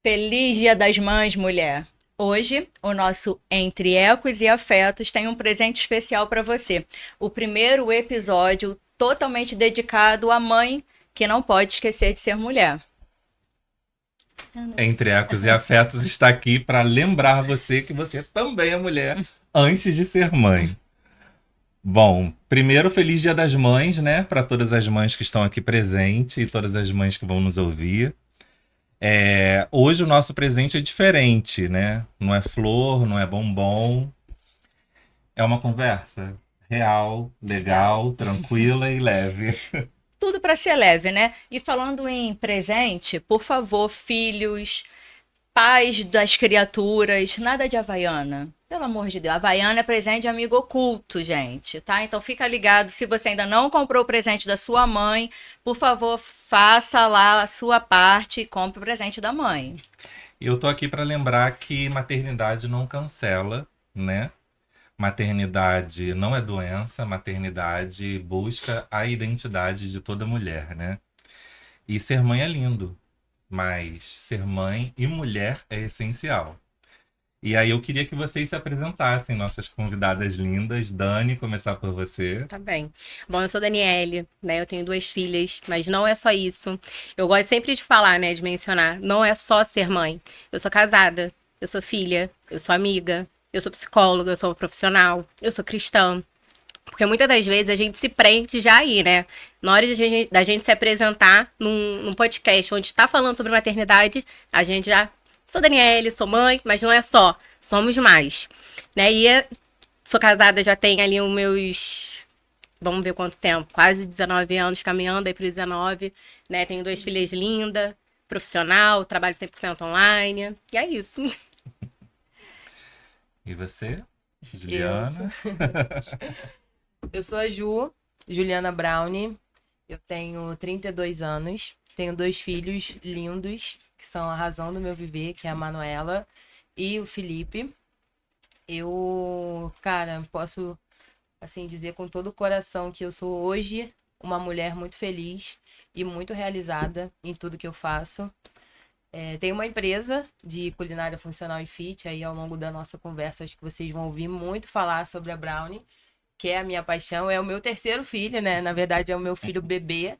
Feliz Dia das Mães, mulher! Hoje, o nosso Entre Ecos e Afetos tem um presente especial para você. O primeiro episódio totalmente dedicado à mãe que não pode esquecer de ser mulher. Entre Ecos e Afetos está aqui para lembrar você que você também é mulher antes de ser mãe. Bom, primeiro, feliz Dia das Mães, né? Para todas as mães que estão aqui presentes e todas as mães que vão nos ouvir. Hoje o nosso presente é diferente, né? Não é flor, não é bombom. É uma conversa real, Real. legal, tranquila e leve. Tudo para ser leve, né? E falando em presente, por favor, filhos, pais das criaturas, nada de Havaiana. Pelo amor de Deus, Havaiana é presente de amigo oculto, gente, tá? Então fica ligado, se você ainda não comprou o presente da sua mãe, por favor, faça lá a sua parte e compre o presente da mãe. E eu tô aqui para lembrar que maternidade não cancela, né? Maternidade não é doença, maternidade busca a identidade de toda mulher, né? E ser mãe é lindo, mas ser mãe e mulher é essencial. E aí eu queria que vocês se apresentassem, nossas convidadas lindas. Dani, começar por você. Tá bem. Bom, eu sou Daniele, né? Eu tenho duas filhas, mas não é só isso. Eu gosto sempre de falar, né? De mencionar. Não é só ser mãe. Eu sou casada, eu sou filha, eu sou amiga, eu sou psicóloga, eu sou profissional, eu sou cristã. Porque muitas das vezes a gente se prende já aí, né? Na hora da gente se apresentar num podcast onde está falando sobre maternidade, a gente já. Sou Daniele, sou mãe, mas não é só. Somos mais. Né? Sou casada já tem ali os meus. Vamos ver quanto tempo. Quase 19 anos, caminhando aí para os 19. Né? Tenho duas filhas lindas, profissional, trabalho 100% online. E é isso. E você, Eu sou, Juliana? eu sou a Juliana Brownie. Eu tenho 32 anos. Tenho dois filhos lindos, que são a razão do meu viver, que é a Manuela e o Felipe. Eu, cara, posso assim dizer com todo o coração que eu sou hoje uma mulher muito feliz e muito realizada em tudo que eu faço. Tenho uma empresa de culinária funcional e fit. Aí, ao longo da nossa conversa, acho que vocês vão ouvir muito falar sobre a Brownie, que é a minha paixão. É o meu terceiro filho, né? Na verdade, é o meu filho bebê.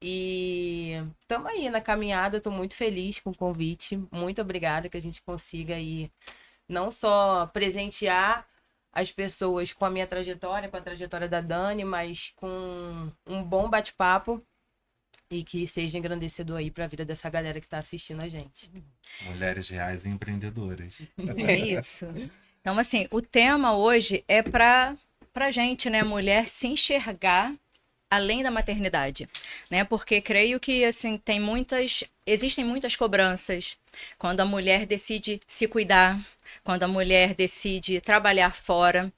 E estamos aí na caminhada. Estou muito feliz com o convite. Muito obrigada que a gente consiga aí não só presentear as pessoas com a minha trajetória, com a trajetória da Dani, mas com um bom bate-papo e que seja engrandecedor aí para a vida dessa galera que está assistindo a gente. Mulheres reais e empreendedoras. É isso. Então, assim, o tema hoje é para gente, né, mulher, se enxergar além da maternidade, né? Porque creio que assim existem muitas cobranças quando a mulher decide se cuidar, quando a mulher decide trabalhar fora.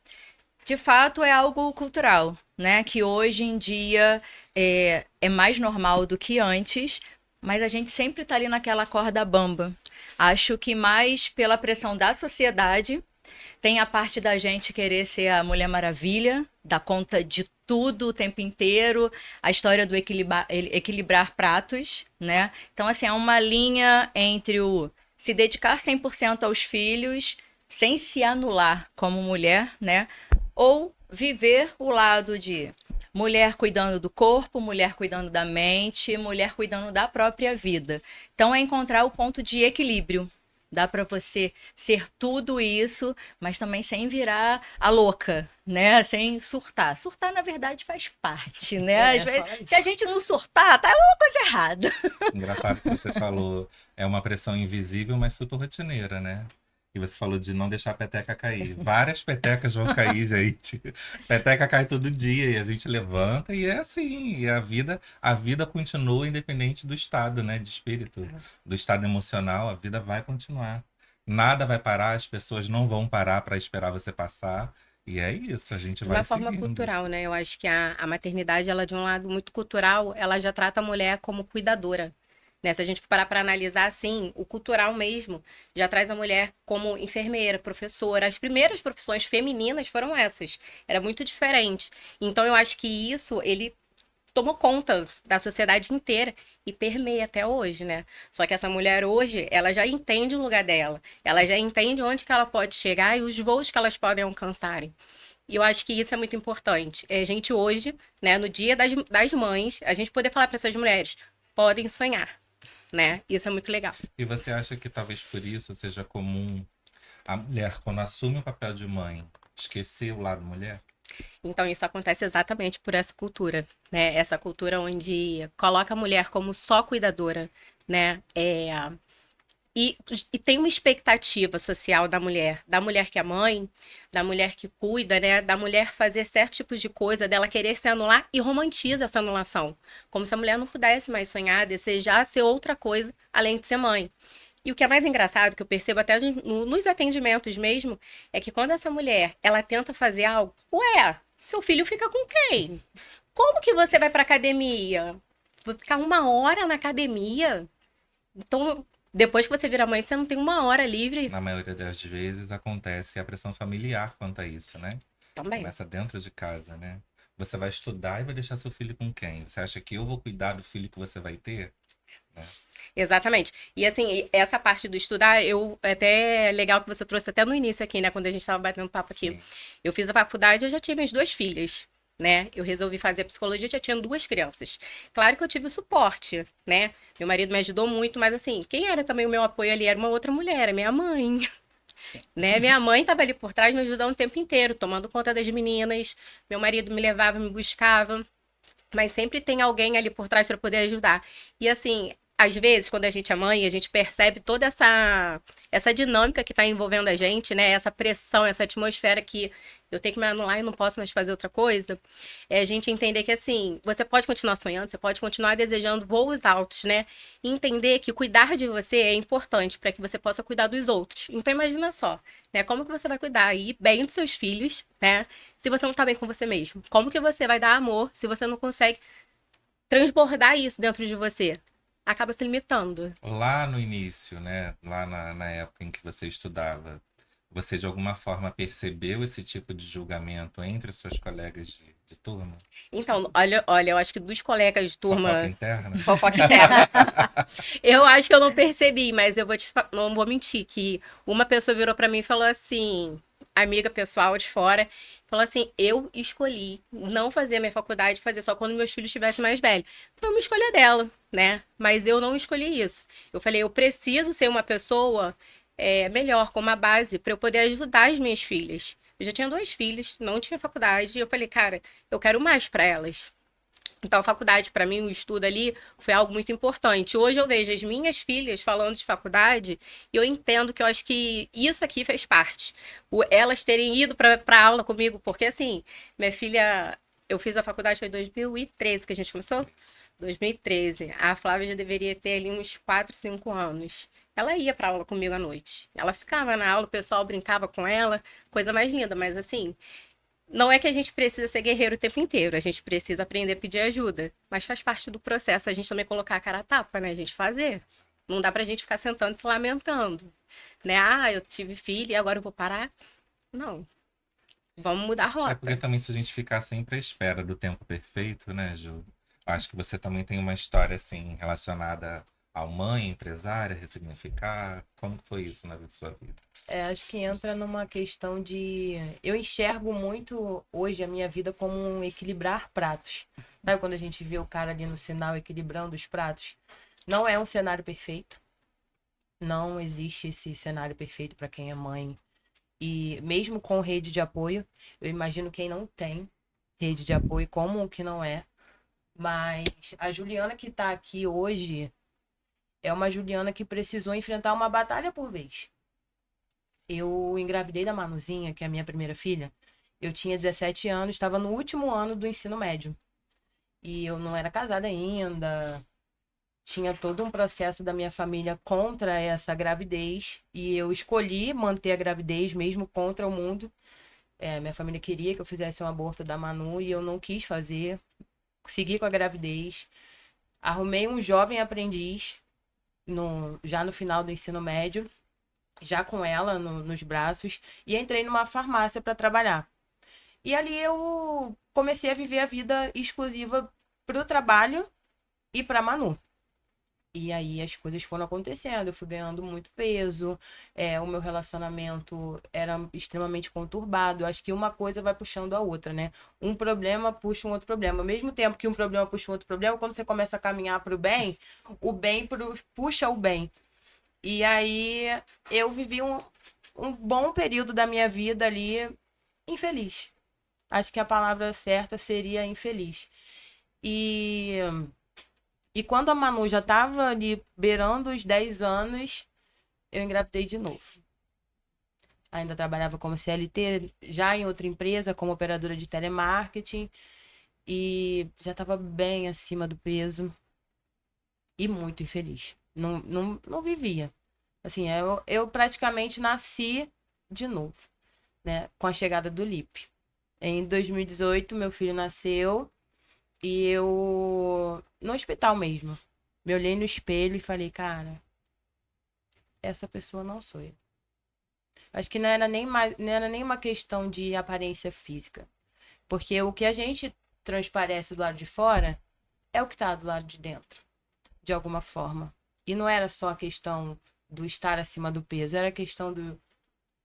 De fato, é algo cultural, né? Que hoje em dia é mais normal do que antes, mas a gente sempre está ali naquela corda bamba. Acho que mais pela pressão da sociedade, tem a parte da gente querer ser a Mulher Maravilha, dar conta de tudo o tempo inteiro, a história do equilibrar pratos, né? Então, assim, é uma linha entre o se dedicar 100% aos filhos, sem se anular como mulher, né? Ou viver o lado de mulher cuidando do corpo, mulher cuidando da mente, mulher cuidando da própria vida. Então, é encontrar o ponto de equilíbrio. Dá para você ser tudo isso, mas também sem virar a louca, né? Sem surtar. Surtar, na verdade, faz parte, né? Às vezes, Fala se a isso. gente não surtar, tá alguma coisa errada. Engraçado que você falou, é uma pressão invisível, mas super rotineira, né? E você falou de não deixar a peteca cair. Várias petecas vão cair, gente. Peteca cai todo dia e a gente levanta e é assim. E a vida continua independente do estado, né, de espírito, do estado emocional, a vida vai continuar. Nada vai parar, as pessoas não vão parar para esperar você passar. E é isso, a gente De uma vai forma seguindo. cultural, né? Eu acho que a maternidade, ela de um lado muito cultural, ela já trata a mulher como cuidadora. Né? Se a gente for parar para analisar assim, o cultural mesmo já traz a mulher como enfermeira, professora. As primeiras profissões femininas foram essas. Era muito diferente. Então eu acho que isso, ele tomou conta da sociedade inteira e permeia até hoje, né? Só que essa mulher hoje, ela já entende o lugar dela, ela já entende onde que ela pode chegar e os voos que elas podem alcançarem. E eu acho que isso é muito importante. É a gente hoje, né, no Dia das Mães, a gente poder falar para essas mulheres, podem sonhar, né? Isso é muito legal. E você acha que talvez por isso seja comum a mulher, quando assume o papel de mãe, esquecer o lado mulher? Então, isso acontece exatamente por essa cultura, né? Essa cultura onde coloca a mulher como só cuidadora, né? E tem uma expectativa social da mulher que é mãe, da mulher que cuida, né? Da mulher fazer certos tipos de coisa, dela querer se anular e romantiza essa anulação. Como se a mulher não pudesse mais sonhar, desejar ser outra coisa além de ser mãe. E o que é mais engraçado, que eu percebo até nos atendimentos mesmo, é que quando essa mulher, ela tenta fazer algo, ué, seu filho fica com quem? Como que você vai pra academia? Vou ficar 1 hora na academia? Então, depois que você vira mãe, você não tem 1 hora livre Na maioria das vezes acontece a pressão familiar quanto a isso, né? também. Começa dentro de casa, né? Você vai estudar e vai deixar seu filho com quem? Você acha que eu vou cuidar do filho que você vai ter? Né? Exatamente. E assim, essa parte do estudar, até é legal que você trouxe até no início aqui, né? Quando a gente estava batendo papo aqui. Sim. Eu fiz a faculdade, eu já tinha minhas 2 filhas, né? Eu resolvi fazer psicologia, já tinha 2 crianças. Claro que eu tive o suporte, né? Meu marido me ajudou muito, mas assim, quem era também o meu apoio ali era uma outra mulher, a minha mãe. Né? Minha mãe estava ali por trás me ajudando o tempo inteiro, tomando conta das meninas. Meu marido me levava, me buscava. Mas sempre tem alguém ali por trás para poder ajudar. E assim, às vezes, quando a gente é mãe, a gente percebe toda essa dinâmica que está envolvendo a gente, né? Essa pressão, essa atmosfera que eu tenho que me anular e não posso mais fazer outra coisa. É a gente entender que, assim, você pode continuar sonhando, você pode continuar desejando voos altos, né? E entender que cuidar de você é importante para que você possa cuidar dos outros. Então, imagina só, né? Como que você vai cuidar aí bem dos seus filhos, né? Se você não está bem com você mesmo. Como que você vai dar amor se você não consegue transbordar isso dentro de você? Acaba se limitando. Lá no início, né? Lá na época em que você estudava, você de alguma forma percebeu esse tipo de julgamento entre os seus colegas de turma? Então, olha, eu acho que dos colegas de Fofoca turma. interna? Fofoca interna. Eu acho que eu não percebi, mas eu não vou mentir que uma pessoa virou pra mim e falou assim, amiga pessoal de fora, falou assim, eu escolhi não fazer a minha faculdade, fazer só quando meus filhos estivessem mais velhos. Foi uma escolha dela, né? Mas eu não escolhi isso. Eu falei, eu preciso ser uma pessoa melhor, com uma base, para eu poder ajudar as minhas filhas. Eu já tinha 2 filhas, não tinha faculdade, e eu falei, cara, eu quero mais para elas. Então, a faculdade, para mim, o estudo ali foi algo muito importante. Hoje eu vejo as minhas filhas falando de faculdade e eu entendo que eu acho que isso aqui fez parte. Elas terem ido para aula comigo, porque assim, minha filha, eu fiz a faculdade foi em 2013 que a gente começou? 2013. A Flávia já deveria ter ali uns 4, 5 anos. Ela ia para aula comigo à noite. Ela ficava na aula, o pessoal brincava com ela, coisa mais linda, mas assim, não é que a gente precisa ser guerreiro o tempo inteiro, a gente precisa aprender a pedir ajuda. Mas faz parte do processo a gente também colocar a cara a tapa, né? A gente fazer. Não dá pra gente ficar sentando e se lamentando. Né? Ah, eu tive filho e agora eu vou parar. Não. Vamos mudar a É porque rota. também se a gente ficar sempre à espera do tempo perfeito, né, Ju? Acho que você também tem uma história, assim, relacionada à mãe, empresária, ressignificar. Como que foi isso na sua vida? Acho que entra numa questão de. Eu enxergo muito hoje a minha vida como um equilibrar pratos. Sabe quando a gente vê o cara ali no sinal equilibrando os pratos? Não é um cenário perfeito. Não existe esse cenário perfeito para quem é mãe. E mesmo com rede de apoio, eu imagino quem não tem rede de apoio, como que não é. Mas a Juliana que tá aqui hoje é uma Juliana que precisou enfrentar uma batalha por vez. Eu engravidei da Manuzinha, que é a minha primeira filha. Eu tinha 17 anos, estava no último ano do ensino médio. E eu não era casada ainda. Tinha todo um processo da minha família contra essa gravidez. E eu escolhi manter a gravidez mesmo contra o mundo. Minha família queria que eu fizesse um aborto da Manu e eu não quis fazer. Segui com a gravidez. Arrumei um jovem aprendiz já no final do ensino médio, já com ela nos braços, e entrei numa farmácia para trabalhar. E ali eu comecei a viver a vida exclusiva pro trabalho e pra Manu. E aí as coisas foram acontecendo, eu fui ganhando muito peso, o meu relacionamento era extremamente conturbado. Eu acho que uma coisa vai puxando a outra, né? Um problema puxa um outro problema. Ao mesmo tempo que um problema puxa um outro problema, quando você começa a caminhar para o bem puxa o bem. E aí eu vivi um bom período da minha vida ali infeliz. Acho que a palavra certa seria infeliz. E quando a Manu já estava ali beirando os 10 anos, eu engravidei de novo. Ainda trabalhava como CLT, já em outra empresa, como operadora de telemarketing. E já estava bem acima do peso e muito infeliz. Não vivia. Assim, eu praticamente nasci de novo, né? Com a chegada do LIP. Em 2018, meu filho nasceu e eu... No hospital mesmo. Me olhei no espelho e falei, cara, essa pessoa não sou eu. Acho que não era nem uma questão de aparência física. Porque o que a gente transparece do lado de fora é o que está do lado de dentro, de alguma forma. E não era só a questão do estar acima do peso, era a questão do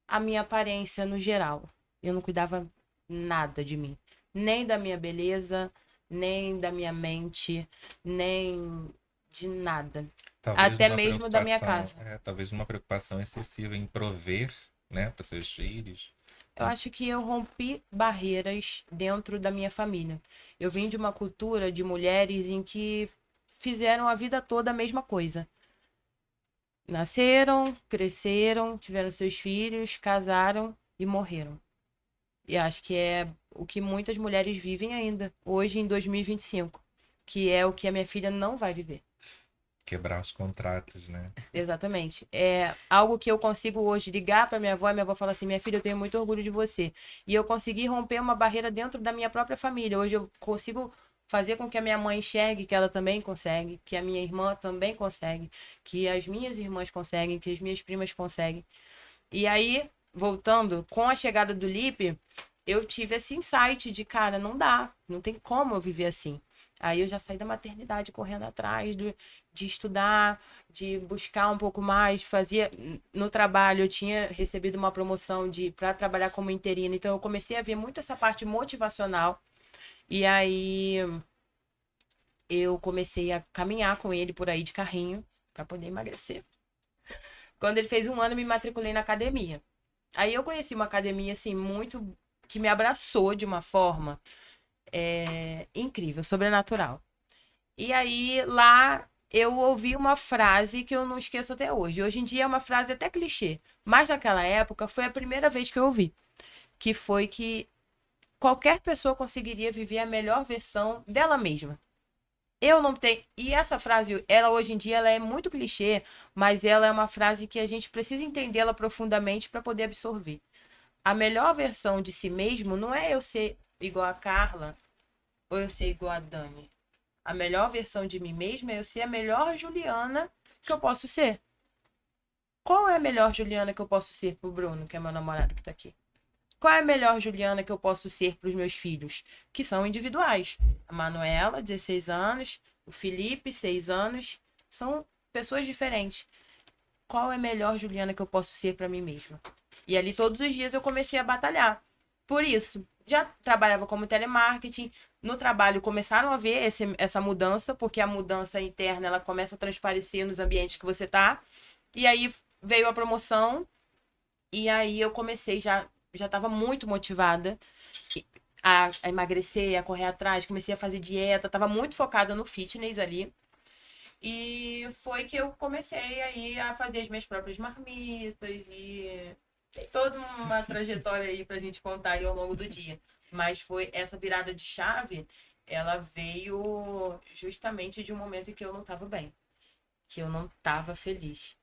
a minha aparência no geral. Eu não cuidava nada de mim. Nem da minha beleza, nem da minha mente, nem de nada. Talvez Até uma mesmo da minha preocupação, casa. talvez uma preocupação excessiva em prover, né, para seus filhos. Eu acho que eu rompi barreiras dentro da minha família. Eu vim de uma cultura de mulheres em que fizeram a vida toda a mesma coisa. Nasceram, cresceram, tiveram seus filhos, casaram e morreram. E acho que é o que muitas mulheres vivem ainda, hoje em 2025, que é o que a minha filha não vai viver. Quebrar os contratos, né? Exatamente. É algo que eu consigo hoje ligar para minha avó e minha avó fala assim: minha filha, eu tenho muito orgulho de você. E eu consegui romper uma barreira dentro da minha própria família. Hoje eu consigo fazer com que a minha mãe enxergue que ela também consegue, que a minha irmã também consegue, que as minhas irmãs conseguem, que as minhas primas conseguem. E aí, voltando, com a chegada do Lipe, eu tive esse insight de, cara, não dá, não tem como eu viver assim. Aí eu já saí da maternidade correndo atrás de estudar, de buscar um pouco mais, fazia no trabalho, eu tinha recebido uma promoção de para trabalhar como interina, então eu comecei a ver muito essa parte motivacional. E aí eu comecei a caminhar com ele por aí de carrinho para poder emagrecer. Quando ele fez 1 ano, eu me matriculei na academia. Aí eu conheci uma academia, assim, muito... que me abraçou de uma forma incrível, sobrenatural. E aí, lá, eu ouvi uma frase que eu não esqueço até hoje. Hoje em dia é uma frase até clichê. Mas naquela época, foi a primeira vez que eu ouvi. Que foi que qualquer pessoa conseguiria viver a melhor versão dela mesma. Eu não tenho. E essa frase, ela hoje em dia, ela é muito clichê, mas ela é uma frase que a gente precisa entendê-la profundamente para poder absorver. A melhor versão de si mesmo não é eu ser igual a Carla ou eu ser igual a Dani. A melhor versão de mim mesma é eu ser a melhor Juliana que eu posso ser. Qual é a melhor Juliana que eu posso ser pro Bruno, que é meu namorado que tá aqui? Qual é a melhor Juliana que eu posso ser para os meus filhos? Que são individuais. A Manuela, 16 anos, o Felipe, 6 anos. São pessoas diferentes. Qual é a melhor Juliana que eu posso ser para mim mesma? E ali todos os dias eu comecei a batalhar. Por isso, já trabalhava como telemarketing. No trabalho começaram a ver essa mudança, porque a mudança interna ela começa a transparecer nos ambientes que você tá. E aí veio a promoção. E aí eu comecei já estava muito motivada a emagrecer, a correr atrás, comecei a fazer dieta, estava muito focada no fitness ali. E foi que eu comecei aí a fazer as minhas próprias marmitas e tem toda uma trajetória aí pra gente contar aí ao longo do dia. Mas foi essa virada de chave, ela veio justamente de um momento em que eu não estava bem, que eu não estava feliz.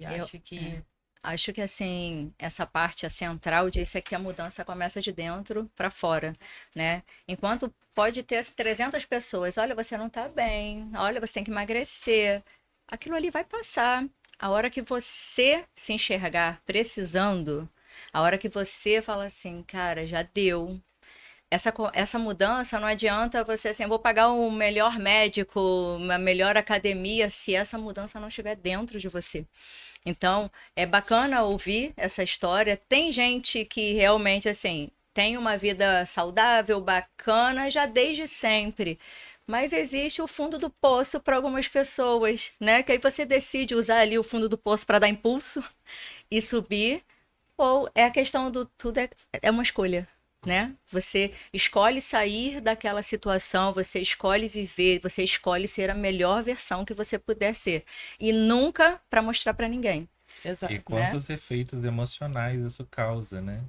E acho que Acho que assim, essa parte a central disso é que a mudança começa de dentro para fora, né? Enquanto pode ter as 300 pessoas, olha, você não tá bem, olha, você tem que emagrecer. Aquilo ali vai passar. A hora que você se enxergar precisando, a hora que você fala assim, cara, já deu, essa mudança não adianta você assim, eu vou pagar o melhor médico, uma melhor academia, se essa mudança não estiver dentro de você. Então, é bacana ouvir essa história. Tem gente que realmente, assim, tem uma vida saudável, bacana, já desde sempre. Mas existe o fundo do poço para algumas pessoas, né? Que aí você decide usar ali o fundo do poço para dar impulso e subir, ou é a questão do tudo é uma escolha, né? Você escolhe sair daquela situação, você escolhe viver, você escolhe ser a melhor versão que você puder ser. E nunca para mostrar para ninguém. Exato. E quantos efeitos emocionais isso causa, né?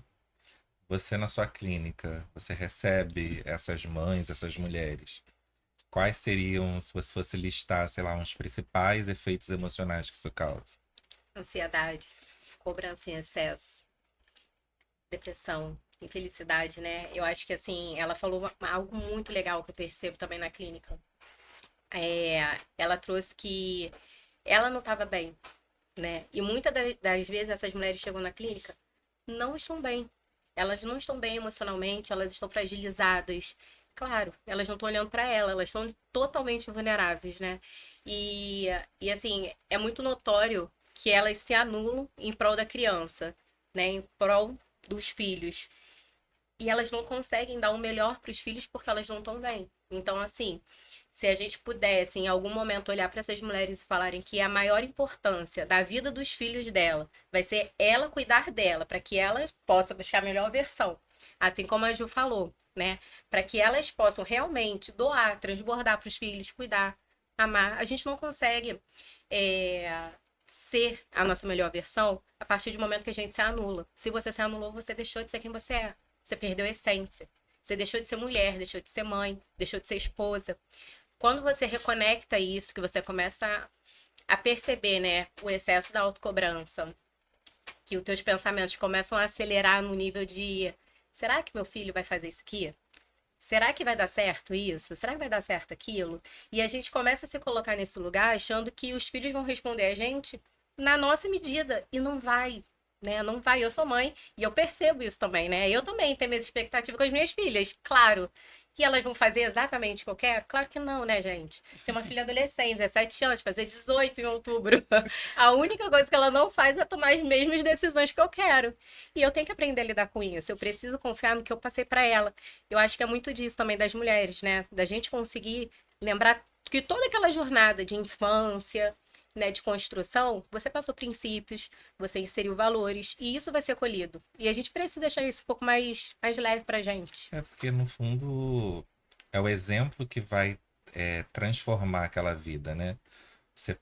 Você na sua clínica, você recebe essas mães, essas mulheres. Quais seriam, se você fosse listar, sei lá, uns principais efeitos emocionais que isso causa? Ansiedade, cobrança em excesso, depressão, infelicidade, né? Eu acho que, assim, ela falou algo muito legal que eu percebo também na clínica. Ela trouxe que ela não estava bem, né? E muitas das vezes essas mulheres chegam na clínica, não estão bem. Elas não estão bem emocionalmente, elas estão fragilizadas. Claro, elas não estão olhando para ela, elas estão totalmente vulneráveis, né? E assim, é muito notório que elas se anulam em prol da criança, né? Em prol dos filhos. E elas não conseguem dar o melhor para os filhos porque elas não estão bem. Então, assim, se a gente pudesse, em algum momento, olhar para essas mulheres e falarem que a maior importância da vida dos filhos dela vai ser ela cuidar dela, para que ela possa buscar a melhor versão. Assim como a Ju falou, né? Para que elas possam realmente doar, transbordar para os filhos, cuidar, amar. A gente não consegue ser a nossa melhor versão a partir do momento que a gente se anula. Se você se anulou, você deixou de ser quem você é. Você perdeu a essência. Você deixou de ser mulher, deixou de ser mãe, deixou de ser esposa. Quando você reconecta isso, que você começa a perceber, né, o excesso da autocobrança, que os teus pensamentos começam a acelerar no nível de: será que meu filho vai fazer isso aqui? Será que vai dar certo isso? Será que vai dar certo aquilo? E a gente começa a se colocar nesse lugar achando que os filhos vão responder a gente na nossa medida. E não vai, né? Não vai. Eu sou mãe e eu percebo isso também, né? Eu também tenho minhas expectativas com as minhas filhas, claro. Que elas vão fazer exatamente o que eu quero? Claro que não, né, gente? Tem uma filha adolescente, 17 anos, fazer 18 em outubro. A única coisa que ela não faz é tomar as mesmas decisões que eu quero. E eu tenho que aprender a lidar com isso. Eu preciso confiar no que eu passei para ela. Eu acho que é muito disso também das mulheres, né? Da gente conseguir lembrar que toda aquela jornada de infância, né, de construção, você passou princípios, você inseriu valores, e isso vai ser colhido. E a gente precisa deixar isso um pouco mais leve pra gente. É porque, no fundo, é o exemplo que vai transformar aquela vida, né? Você,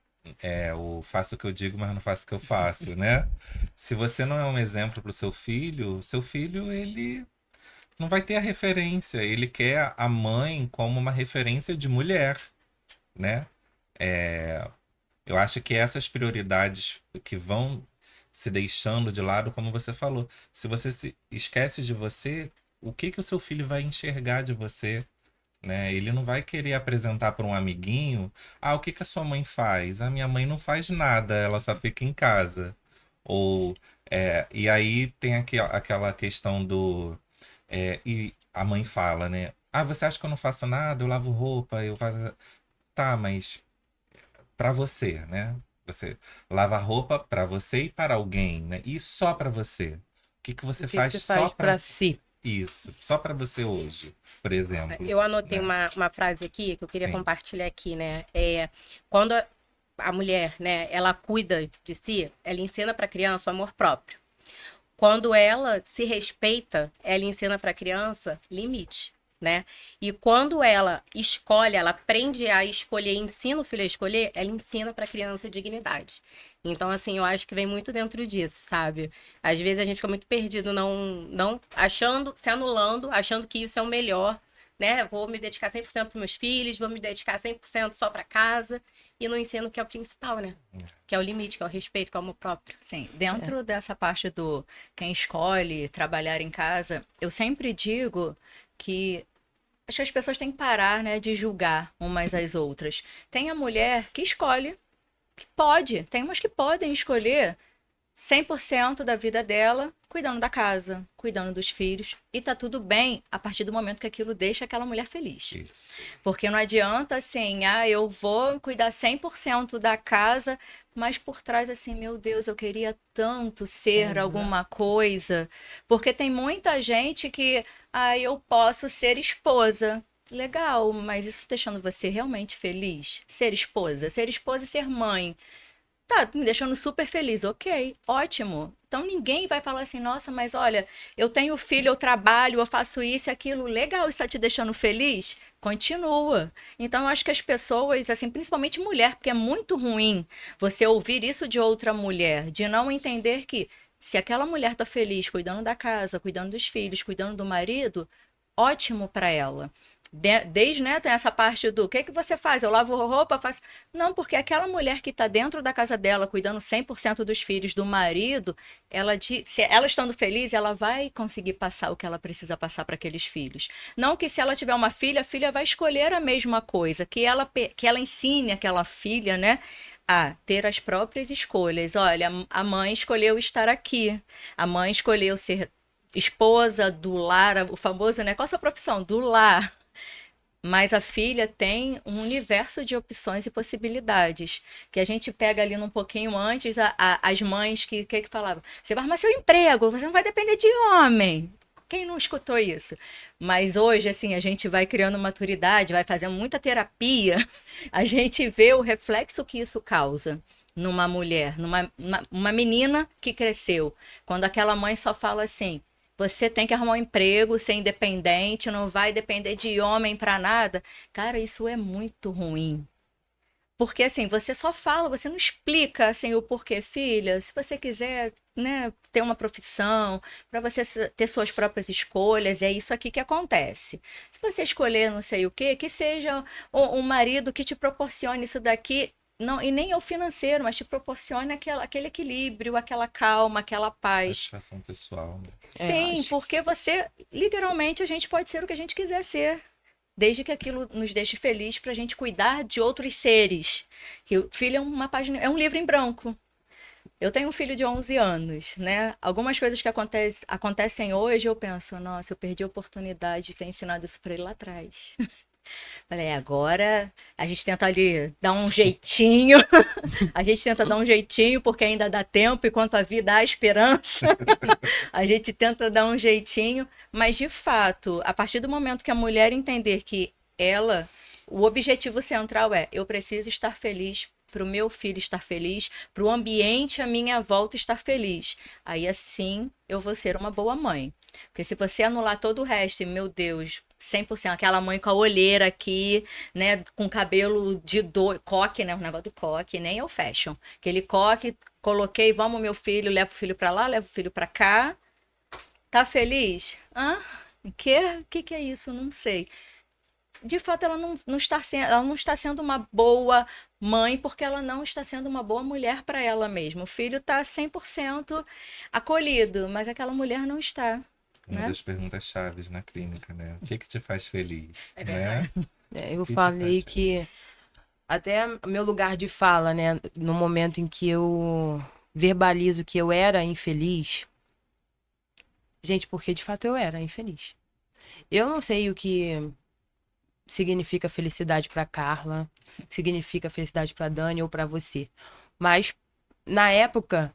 o faço o que eu digo, mas não faço o que eu faço, né? Se você não é um exemplo para o seu filho, ele não vai ter a referência. Ele quer a mãe como uma referência de mulher, né? Eu acho que essas prioridades que vão se deixando de lado, como você falou, se você se esquece de você, o que que o seu filho vai enxergar de você, né? Ele não vai querer apresentar para um amiguinho, o que que a sua mãe faz? A minha mãe não faz nada, ela só fica em casa. Ou, e aí tem aquela questão do, e a mãe fala, né? Você acha que eu não faço nada? Eu lavo roupa, eu faço... Tá, mas para você, né? Você lava roupa para você e para alguém, né? E só para você. O que que você O que faz você só faz para pra si? isso? Só para você hoje, por exemplo. Eu anotei né? uma frase aqui que eu queria Sim. compartilhar aqui, né? Quando a mulher, né, ela cuida de si, ela ensina para a criança o amor próprio. Quando ela se respeita, ela ensina para a criança limite, né? E quando ela escolhe, ela aprende a escolher, ensina o filho a escolher, ela ensina para a criança dignidade. Então, assim, eu acho que vem muito dentro disso, sabe? Às vezes a gente fica muito perdido, não achando, se anulando, achando que isso é o melhor, né? Vou me dedicar 100% para meus filhos, vou me dedicar 100% só para casa, e não ensino o que é o principal, né? Que é o limite, que é o respeito, que é o amor próprio. Sim, dentro dessa parte do quem escolhe trabalhar em casa, eu sempre digo que acho que as pessoas têm que parar, né, de julgar umas às outras. Tem a mulher que escolhe, que pode, tem umas que podem escolher 100% da vida dela cuidando da casa, cuidando dos filhos, e tá tudo bem a partir do momento que aquilo deixa aquela mulher feliz. Isso. Porque não adianta assim, eu vou cuidar 100% da casa, mas por trás assim, meu Deus, eu queria tanto ser Exato. alguma coisa. Porque tem muita gente que, eu posso ser esposa. Legal, mas isso deixando você realmente feliz? Ser esposa e ser mãe. Tá, me deixando super feliz. Ok, ótimo. Então ninguém vai falar assim, nossa, mas olha, eu tenho filho, eu trabalho, eu faço isso e aquilo. Legal, isso está te deixando feliz? Continua. Então eu acho que as pessoas, assim, principalmente mulher, porque é muito ruim você ouvir isso de outra mulher, de não entender que se aquela mulher tá feliz cuidando da casa, cuidando dos filhos, cuidando do marido, ótimo para ela. Desde, né, tem essa parte do que você faz? Eu lavo roupa, faço. Não, porque aquela mulher que está dentro da casa dela, cuidando 100% dos filhos, do marido, se ela estando feliz, ela vai conseguir passar o que ela precisa passar para aqueles filhos. Não que se ela tiver uma filha, a filha vai escolher a mesma coisa, que ela ensine aquela filha, né, a ter as próprias escolhas. Olha, a mãe escolheu estar aqui, a mãe escolheu ser esposa do lar, o famoso, né? Qual a sua profissão? Do lar. Mas a filha tem um universo de opções e possibilidades. Que a gente pega ali um pouquinho antes, as mães que falavam: você vai arrumar seu emprego, você não vai depender de homem. Quem não escutou isso? Mas hoje, assim, a gente vai criando maturidade, vai fazendo muita terapia, a gente vê o reflexo que isso causa numa mulher, uma menina que cresceu. Quando aquela mãe só fala assim: você tem que arrumar um emprego, ser independente, não vai depender de homem para nada. Cara, isso é muito ruim. Porque assim, você só fala, você não explica assim o porquê, filha. Se você quiser, né, ter uma profissão, para você ter suas próprias escolhas, é isso aqui que acontece. Se você escolher não sei o quê, que seja um marido que te proporcione isso daqui. Não, e nem é o financeiro, mas te proporciona aquele equilíbrio, aquela calma, aquela paz. Satisfação pessoal, né? Sim, acho. porque você, literalmente, a gente pode ser o que a gente quiser ser. Desde que aquilo nos deixe feliz para a gente cuidar de outros seres. Que o filho é uma página, é um livro em branco. Eu tenho um filho de 11 anos, né? Algumas coisas que acontecem hoje, eu penso, nossa, eu perdi a oportunidade de ter ensinado isso para ele lá atrás. Falei, agora a gente tenta ali dar um jeitinho, a gente tenta dar um jeitinho porque ainda dá tempo, enquanto a vida há esperança, a gente tenta dar um jeitinho, mas de fato, a partir do momento que a mulher entender que o objetivo central é, eu preciso estar feliz para o meu filho estar feliz, para o ambiente à minha volta estar feliz. Aí assim eu vou ser uma boa mãe. Porque se você anular todo o resto, e meu Deus, 100%, aquela mãe com a olheira aqui, né, com cabelo de coque, né, o negócio do coque, nem é o fashion. Aquele coque, coloquei, vamos meu filho, levo o filho para lá, levo o filho para cá. Tá feliz? Que é isso? Não sei. De fato, ela não está sendo uma boa mãe porque ela não está sendo uma boa mulher para ela mesma. O filho está 100% acolhido, mas aquela mulher não está. Uma Né? das perguntas chaves na clínica, né? O que te faz feliz? É Né? Eu Que te falei faz que até meu lugar de fala, né? No momento em que eu verbalizo que eu era infeliz, gente, porque de fato eu era infeliz. Eu não sei o que significa felicidade pra Carla, o que significa felicidade pra Dani ou pra você, mas na época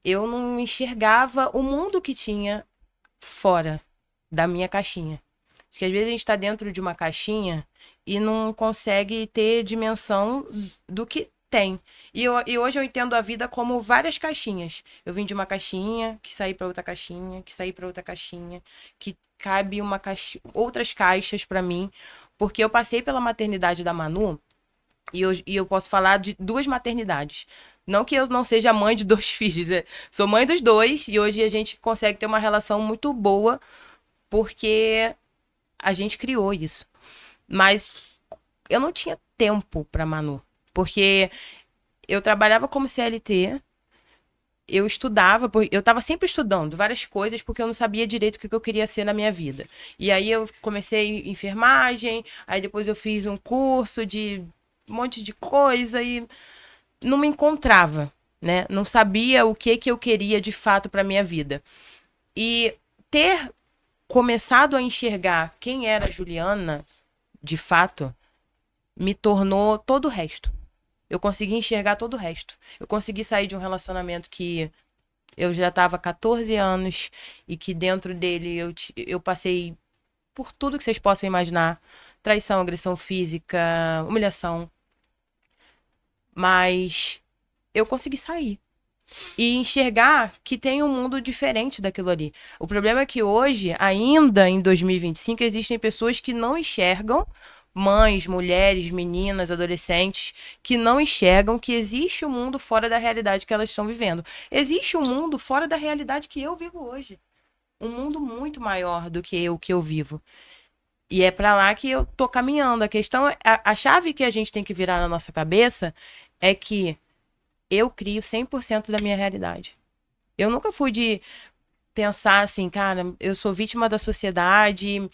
eu não enxergava o mundo que tinha fora da minha caixinha. Acho que às vezes a gente está dentro de uma caixinha e não consegue ter dimensão do que tem. E hoje eu entendo a vida como várias caixinhas. Eu vim de uma caixinha, que saí para outra caixinha, que saí para outra caixinha, que cabe outras caixas para mim, porque eu passei pela maternidade da Manu e eu posso falar de duas maternidades. Não que eu não seja mãe de 2 filhos, sou mãe dos 2 e hoje a gente consegue ter uma relação muito boa porque a gente criou isso. Mas eu não tinha tempo para Manu, porque eu trabalhava como CLT, eu estudava, eu estava sempre estudando várias coisas porque eu não sabia direito o que eu queria ser na minha vida. E aí eu comecei enfermagem, aí depois eu fiz um curso de um monte de coisa e não me encontrava, né? Não sabia o que eu queria de fato para minha vida. E ter começado a enxergar quem era a Juliana, de fato, me tornou todo o resto. Eu consegui enxergar todo o resto. Eu consegui sair de um relacionamento que eu já estava há 14 anos e que dentro dele eu passei por tudo que vocês possam imaginar. Traição, agressão física, humilhação. Mas eu consegui sair. E enxergar que tem um mundo diferente daquilo ali. O problema é que hoje, ainda em 2025, existem pessoas que não enxergam, mães, mulheres, meninas, adolescentes, que não enxergam que existe um mundo fora da realidade que elas estão vivendo. Existe um mundo fora da realidade que eu vivo hoje. Um mundo muito maior do que eu vivo. E é pra lá que eu tô caminhando. A questão, a chave que a gente tem que virar na nossa cabeça é que eu crio 100% da minha realidade. Eu nunca fui de pensar assim, cara, eu sou vítima da sociedade,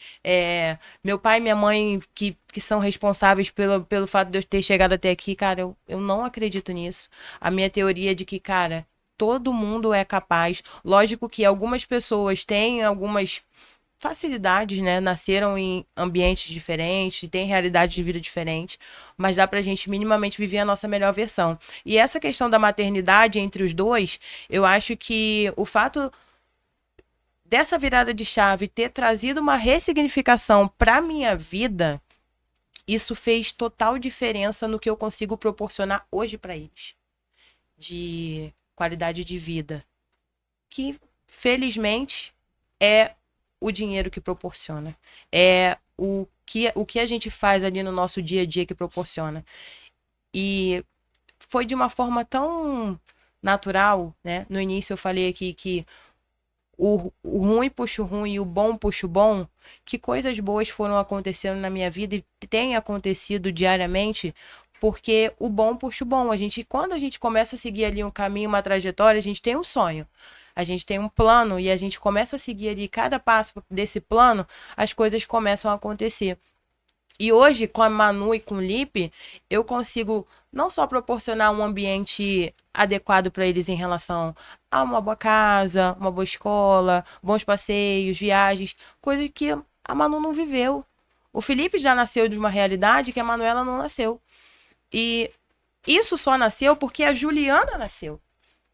meu pai e minha mãe que são responsáveis pelo fato de eu ter chegado até aqui, cara, eu não acredito nisso. A minha teoria é de que, cara, todo mundo é capaz. Lógico que algumas pessoas têm algumas facilidades, né? Nasceram em ambientes diferentes, têm realidades de vida diferentes, mas dá pra gente minimamente viver a nossa melhor versão. E essa questão da maternidade entre os dois, eu acho que o fato dessa virada de chave ter trazido uma ressignificação pra minha vida, isso fez total diferença no que eu consigo proporcionar hoje pra eles. De qualidade de vida. Que, felizmente, é o dinheiro que proporciona. É o que a gente faz ali no nosso dia a dia que proporciona. E foi de uma forma tão natural, né? No início eu falei aqui que o ruim puxa o ruim e o bom puxa o bom, que coisas boas foram acontecendo na minha vida e têm acontecido diariamente, porque o bom puxa o bom. Quando a gente começa a seguir ali um caminho, uma trajetória, a gente tem um sonho. A gente tem um plano e a gente começa a seguir ali cada passo desse plano, as coisas começam a acontecer. E hoje, com a Manu e com o Lipe, eu consigo não só proporcionar um ambiente adequado para eles em relação a uma boa casa, uma boa escola, bons passeios, viagens, coisas que a Manu não viveu. O Felipe já nasceu de uma realidade que a Manuela não nasceu. E isso só nasceu porque a Juliana nasceu.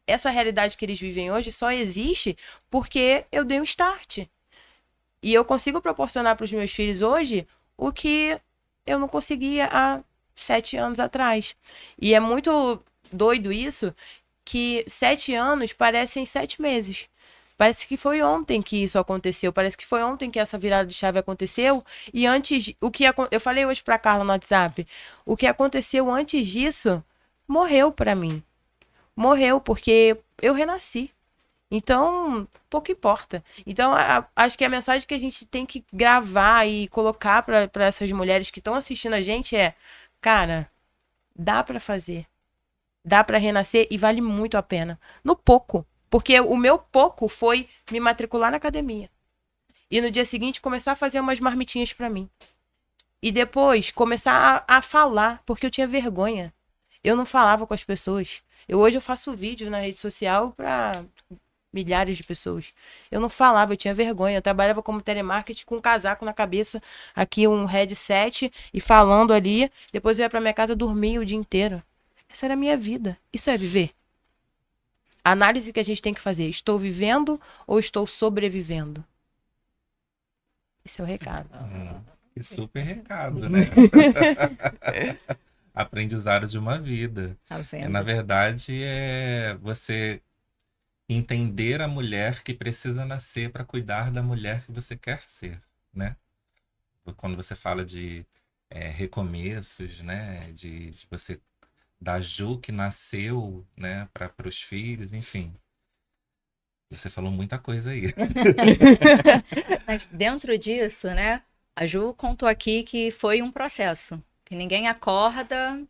Essa realidade que eles vivem hoje só existe porque eu dei um start. E eu consigo proporcionar para os meus filhos hoje o que eu não conseguia há 7 anos atrás. E é muito doido isso, que 7 anos parecem 7 meses. Parece que foi ontem que isso aconteceu. Parece que foi ontem que essa virada de chave aconteceu. E antes, eu falei hoje para Carla no WhatsApp, o que aconteceu antes disso morreu para mim. Morreu porque eu renasci. Então, pouco importa. Então, acho que a mensagem que a gente tem que gravar e colocar para essas mulheres que estão assistindo a gente é, cara, dá para fazer. Dá para renascer e vale muito a pena. No pouco. Porque o meu pouco foi me matricular na academia. E no dia seguinte começar a fazer umas marmitinhas para mim. E depois começar a falar, porque eu tinha vergonha. Eu não falava com as pessoas. Hoje eu faço vídeo na rede social para milhares de pessoas. Eu não falava, eu tinha vergonha. Eu trabalhava como telemarketing com um casaco na cabeça, aqui um headset e falando ali. Depois eu ia para minha casa dormir o dia inteiro. Essa era a minha vida. Isso é viver? A análise que a gente tem que fazer. Estou vivendo ou estou sobrevivendo? Esse é o recado. Que super recado, né? Aprendizado de uma vida. Tá vendo? Na verdade, é você entender a mulher que precisa nascer para cuidar da mulher que você quer ser, né? Quando você fala de recomeços, né? De você da Ju que nasceu, né? Para os filhos, enfim. Você falou muita coisa aí. Mas dentro disso, né? A Ju contou aqui que foi um processo. Que ninguém acorda,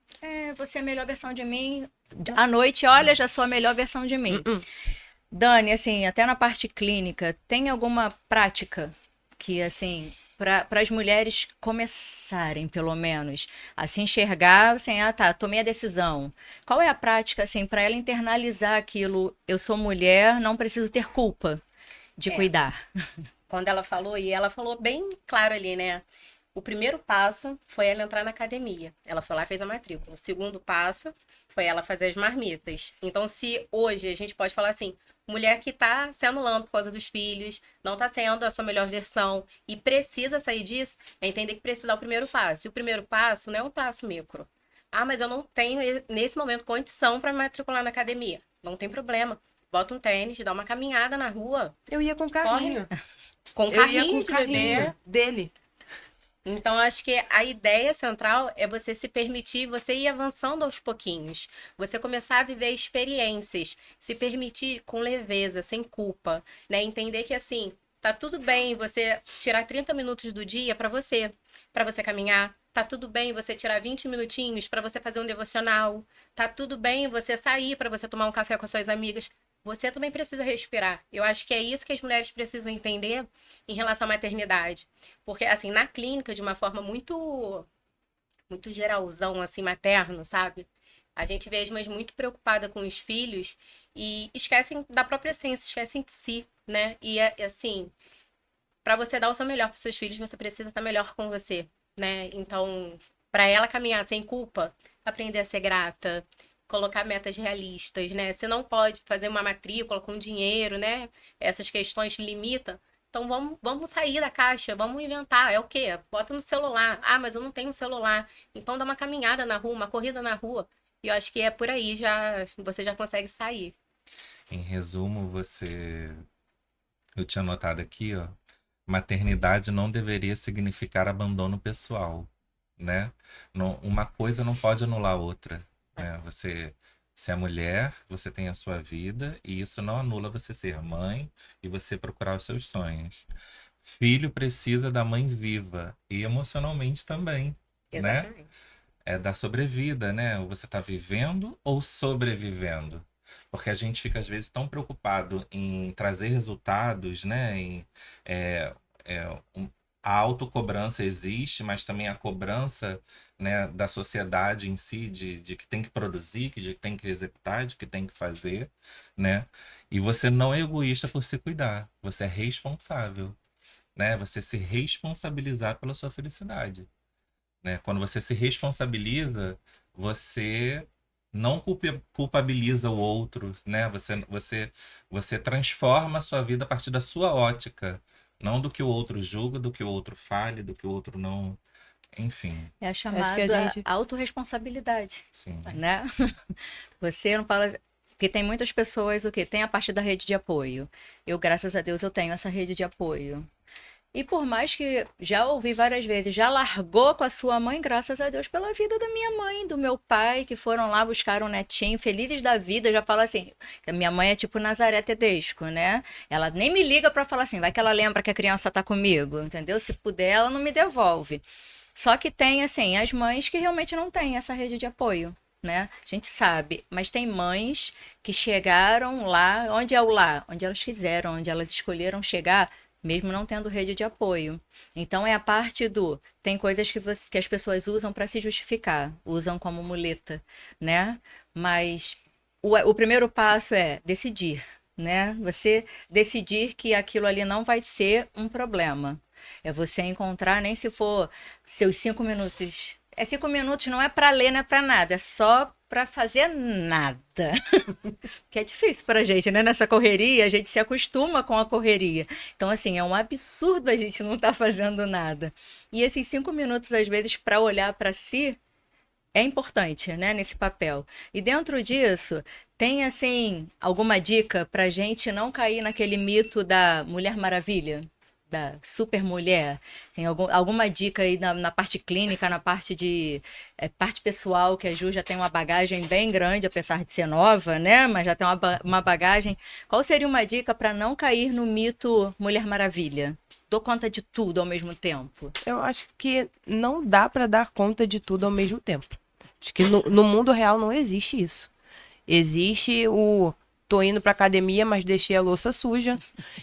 você é a melhor versão de mim. À noite, olha, já sou a melhor versão de mim. Dani, assim, até na parte clínica, tem alguma prática que, assim, para as mulheres começarem, pelo menos, a se enxergar, assim, tomei a decisão. Qual é a prática, assim, para ela internalizar aquilo? Eu sou mulher, não preciso ter culpa. de cuidar. Quando ela falou, e ela falou bem claro ali, né? O primeiro passo foi ela entrar na academia. Ela foi lá e fez a matrícula. O segundo passo foi ela fazer as marmitas. Então, se hoje a gente pode falar assim, mulher que tá sendo lã por causa dos filhos, não tá sendo a sua melhor versão e precisa sair disso, é entender que precisa dar o primeiro passo. E o primeiro passo não é um passo micro. Ah, mas eu não tenho, nesse momento, condição para me matricular na academia. Não tem problema. Bota um tênis, dá uma caminhada na rua, Eu ia com carrinho. com um Eu ia carrinho com de carrinho bebê. dele. Então, acho que a ideia central é você se permitir, você ir avançando aos pouquinhos. Você começar a viver experiências, se permitir com leveza, sem culpa, né? Entender que, assim, tá tudo bem você tirar 30 minutos do dia para você caminhar. Tá tudo bem você tirar 20 minutinhos para você fazer um devocional. Tá tudo bem você sair para você tomar um café com as suas amigas. Você também precisa respirar. Eu acho que é isso que as mulheres precisam entender em relação à maternidade. Porque, assim, na clínica, de uma forma muito geralzão, assim, materno, sabe? A gente vê as mães muito preocupadas com os filhos e esquecem da própria essência, esquecem de si, né? E, assim, para você dar o seu melhor para os seus filhos, você precisa estar melhor com você, né? Então, para ela caminhar sem culpa, aprender a ser grata, colocar metas realistas, né? Você não pode fazer uma matrícula com dinheiro, né? Essas questões limitam. Então vamos sair da caixa, vamos inventar. É o quê? Bota no celular. Ah, mas eu não tenho celular. Então dá uma caminhada na rua, uma corrida na rua. E eu acho que é por aí você já consegue sair. Em resumo, eu tinha notado aqui, ó, maternidade não deveria significar abandono pessoal, né? Uma coisa não pode anular a outra, né? Você é mulher, você tem a sua vida, e isso não anula você ser mãe e você procurar os seus sonhos. Filho precisa da mãe viva e emocionalmente também, né? Exatamente. É da sobrevida, né? Você está vivendo ou sobrevivendo? Porque a gente fica, às vezes, tão preocupado em trazer resultados, né? É, é, um- a autocobrança existe, mas também a cobrança, né, da sociedade em si, de que tem que produzir, de que tem que executar, de que tem que fazer, né? E você não é egoísta por se cuidar, você é responsável, né? Você se responsabilizar pela sua felicidade, né? Quando você se responsabiliza, você não culpabiliza o outro, né? Você transforma a sua vida a partir da sua ótica, não do que o outro julga, do que o outro fale, do que o outro não, enfim, É a Acho que a chamada gente- autorresponsabilidade, sim. né? Você não fala... Porque tem muitas pessoas, o quê? Tem a parte da rede de apoio. Eu, graças a Deus, eu tenho essa rede de apoio. E por mais que já ouvi várias vezes, já largou com a sua mãe, graças a Deus pela vida da minha mãe, do meu pai, que foram lá buscar um netinho, felizes da vida, já fala assim, que a minha mãe é tipo Nazaré Tedesco, né? Ela nem me liga pra falar assim, vai que ela lembra que a criança tá comigo, entendeu? Se puder, ela não me devolve. Só que tem, assim, as mães que realmente não têm essa rede de apoio, né? A gente sabe, mas tem mães que chegaram lá, onde é o lá? Onde elas quiseram, onde elas escolheram chegar, mesmo não tendo rede de apoio. Então é a parte do tem coisas que as pessoas usam para se justificar, usam como muleta, né? Mas o primeiro passo é decidir, né? Você decidir que aquilo ali não vai ser um problema. É você encontrar, nem se for seus 5 minutos. É 5 minutos, não é para ler, não é para nada, é só para fazer nada. Que é difícil pra gente, né? Nessa correria, a gente se acostuma com a correria. Então, assim, é um absurdo a gente não estar fazendo nada. E esses 5 minutos, às vezes, para olhar para si, é importante, né? Nesse papel. E dentro disso, tem, assim, alguma dica pra gente não cair naquele mito da Mulher Maravilha? Da super mulher? Tem alguma dica aí na parte clínica, na parte de parte pessoal, que a Ju já tem uma bagagem bem grande, apesar de ser nova, né? Mas já tem uma bagagem. Qual seria uma dica para não cair no mito Mulher Maravilha? Dou conta de tudo ao mesmo tempo. Eu acho que não dá para dar conta de tudo ao mesmo tempo. Acho que no mundo real não existe isso. Existe tô indo pra academia, mas deixei a louça suja.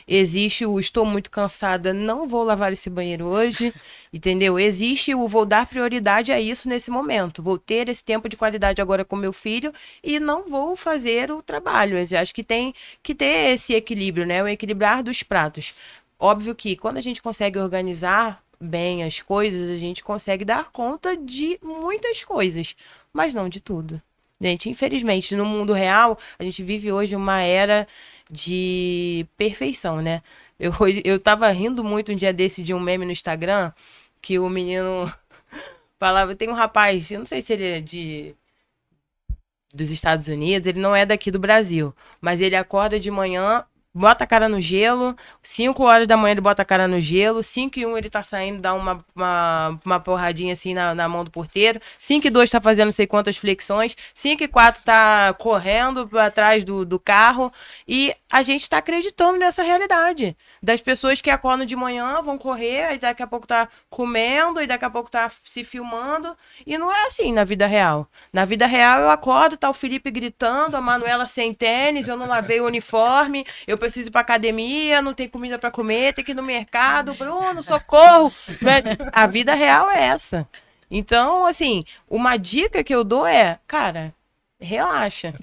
Existe o estou muito cansada, não vou lavar esse banheiro hoje, entendeu? Existe o vou dar prioridade a isso nesse momento. Vou ter esse tempo de qualidade agora com meu filho e não vou fazer o trabalho. Eu acho que tem que ter esse equilíbrio, né? O equilibrar dos pratos. Óbvio que quando a gente consegue organizar bem as coisas, a gente consegue dar conta de muitas coisas, mas não de tudo. Gente, infelizmente, no mundo real, a gente vive hoje uma era de perfeição, né? Eu tava rindo muito um dia desse de um meme no Instagram, que o menino falava, tem um rapaz, eu não sei se ele é dos Estados Unidos, ele não é daqui do Brasil, mas ele acorda de manhã, bota a cara no gelo, 5 horas da manhã ele bota a cara no gelo, 5:01 ele tá saindo, dá uma porradinha assim na mão do porteiro, 5:02 tá fazendo não sei quantas flexões, 5:04 tá correndo atrás do carro, e a gente tá acreditando nessa realidade, das pessoas que acordam de manhã, vão correr, aí daqui a pouco tá comendo, e daqui a pouco tá se filmando, e não é assim na vida real. Na vida real eu acordo, tá o Felipe gritando, a Manuela sem tênis, eu não lavei o uniforme, eu preciso ir pra academia, não tem comida pra comer, tem que ir no mercado, Bruno, socorro! A vida real é essa. Então, assim, uma dica que eu dou é, cara, relaxa.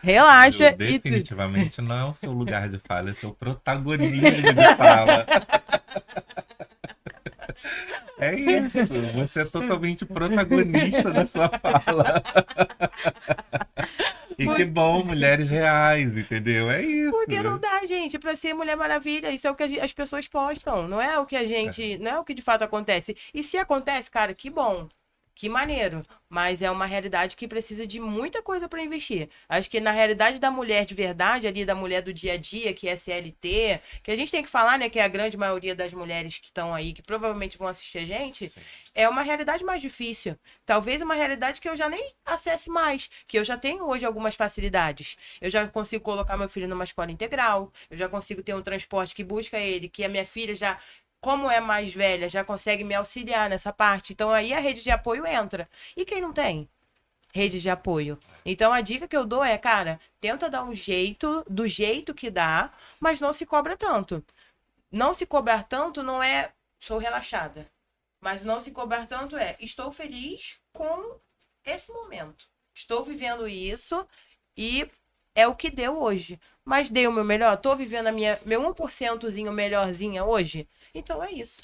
Relaxa. Definitivamente não é o seu lugar de fala, é o seu protagonismo de fala. É isso, você é totalmente protagonista da sua fala. E que bom, mulheres reais, entendeu? É isso. Porque não dá, gente, pra ser Mulher Maravilha. Isso é o que as pessoas postam. Não é o que a gente. Não é o que de fato acontece. E se acontece, cara, que bom. Que maneiro. Mas é uma realidade que precisa de muita coisa para investir. Acho que na realidade da mulher de verdade, ali, da mulher do dia a dia, que é CLT, que a gente tem que falar, né, que é a grande maioria das mulheres que estão aí, que provavelmente vão assistir a gente, sim, é uma realidade mais difícil. Talvez uma realidade que eu já nem acesse mais, que eu já tenho hoje algumas facilidades. Eu já consigo colocar meu filho numa escola integral, eu já consigo ter um transporte que busca ele, que a minha filha já, como é mais velha, já consegue me auxiliar nessa parte. Então, aí a rede de apoio entra. E quem não tem rede de apoio? Então, a dica que eu dou é, cara, tenta dar um jeito, do jeito que dá, mas não se cobra tanto. Não se cobrar tanto não é, sou relaxada. Mas não se cobrar tanto é, estou feliz com esse momento. Estou vivendo isso e é o que deu hoje. Mas dei o meu melhor? Estou vivendo meu 1%zinho melhorzinha hoje? Então é isso.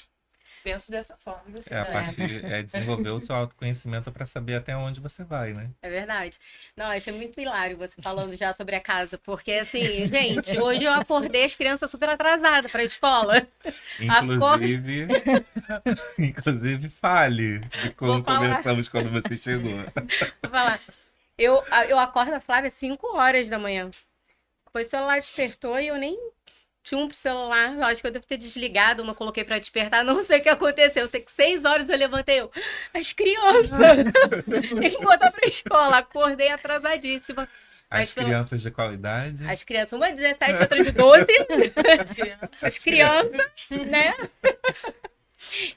Penso dessa forma. A partir é desenvolver o seu autoconhecimento para saber até onde você vai, né? É verdade. Não, achei muito hilário você falando já sobre a casa, porque assim, gente, hoje eu acordei as crianças super atrasadas para a escola. Inclusive, inclusive fale de como começamos quando você chegou. Vou falar. Eu acordo a Flávia às 5 horas da manhã. Depois o celular despertou e eu nem tinha pro celular. Eu acho que eu devo ter desligado, não coloquei pra despertar. Não sei o que aconteceu. Eu sei que 6 horas eu levantei. As crianças. Tem que botar pra escola. Acordei atrasadíssima. As crianças de qual idade? As crianças. Uma de 17, outra de 12. As crianças, né?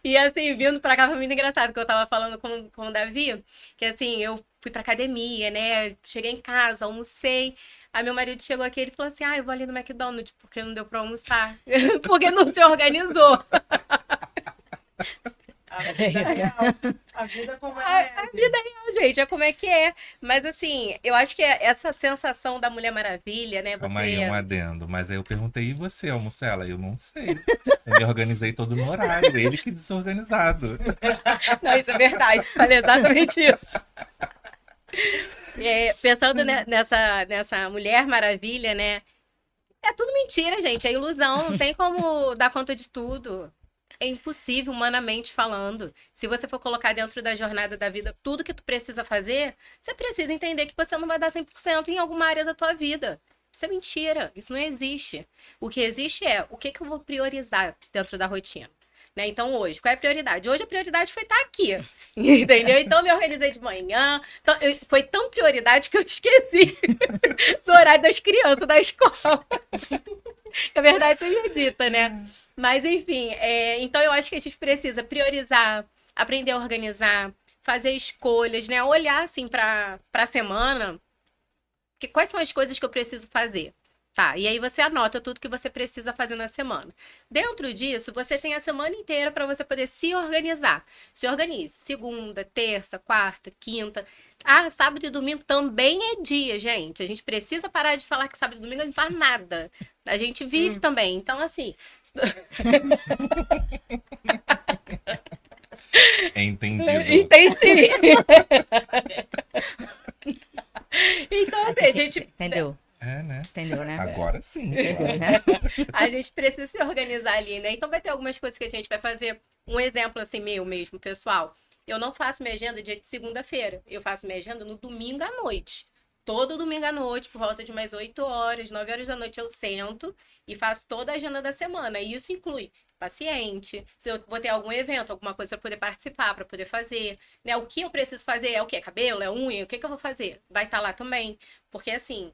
E assim, vindo pra cá foi muito engraçado, que eu tava falando com o Davi, que assim, eu fui pra academia, né? Cheguei em casa, almocei. Aí meu marido chegou aqui e ele falou assim, eu vou ali no McDonald's, porque não deu pra almoçar. Porque não se organizou. A vida real. A vida como é. A vida real, gente, é como é que é. Mas assim, eu acho que essa sensação da Mulher Maravilha, né? Calma aí, um adendo. Mas aí eu perguntei, e você, Almocela? Eu não sei. Eu me organizei todo no horário. Ele que desorganizado. Não, isso é verdade. Falei exatamente isso. Pensando nessa Mulher Maravilha, né? É tudo mentira, gente. É ilusão. Não tem como dar conta de tudo. É impossível, humanamente falando. Se você for colocar dentro da jornada da vida tudo que tu precisa fazer, você precisa entender que você não vai dar 100% em alguma área da tua vida. Isso é mentira. Isso não existe. O que existe é o que eu vou priorizar dentro da rotina. Né? Então, hoje, qual é a prioridade? Hoje a prioridade foi estar aqui, entendeu? Então, eu me organizei de manhã. Então, foi tão prioridade que eu esqueci do horário das crianças da escola. A verdade seja dita, né? Mas, enfim, então eu acho que a gente precisa priorizar, aprender a organizar, fazer escolhas, né? Olhar, assim, para a semana quais são as coisas que eu preciso fazer? Tá, e aí você anota tudo que você precisa fazer na semana. Dentro disso, você tem a semana inteira para você poder se organizar. Se organize. Segunda, terça, quarta, quinta. Ah, sábado e domingo também é dia, gente. A gente precisa parar de falar que sábado e domingo a gente não faz nada. A gente vive também. Então, assim. Entendido. Entendi. Então, assim, a gente. Entendeu? É, né? Entendeu, né? Agora sim. Entendeu, Claro. né? A gente precisa se organizar ali, né? Então vai ter algumas coisas que a gente vai fazer. Um exemplo assim meu mesmo, pessoal. Eu não faço minha agenda dia de segunda-feira. Eu faço minha agenda no domingo à noite. Todo domingo à noite, por volta de umas 8 horas, 9 horas da noite, eu sento e faço toda a agenda da semana. E isso inclui paciente, se eu vou ter algum evento, alguma coisa para poder participar, para poder fazer, né? O que eu preciso fazer é o quê? Cabelo, é unha, o que eu vou fazer? Vai estar lá também. Porque assim,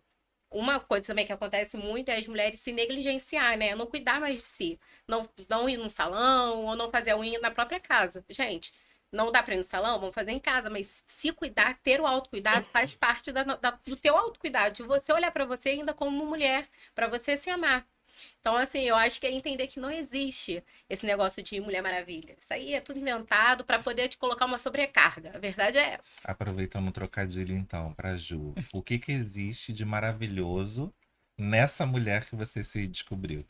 uma coisa também que acontece muito é as mulheres se negligenciar, né? Não cuidar mais de si. Não ir num salão ou não fazer a unha na própria casa. Gente, não dá pra ir no salão? Vamos fazer em casa. Mas se cuidar, ter o autocuidado faz parte do teu autocuidado. De você olhar pra você ainda como mulher. Pra você se amar. Então, assim, eu acho que é entender que não existe esse negócio de Mulher Maravilha. Isso aí é tudo inventado pra poder te colocar uma sobrecarga. A verdade é essa. Aproveitando um trocadilho, então, pra Ju. O que que existe de maravilhoso nessa mulher que você se descobriu?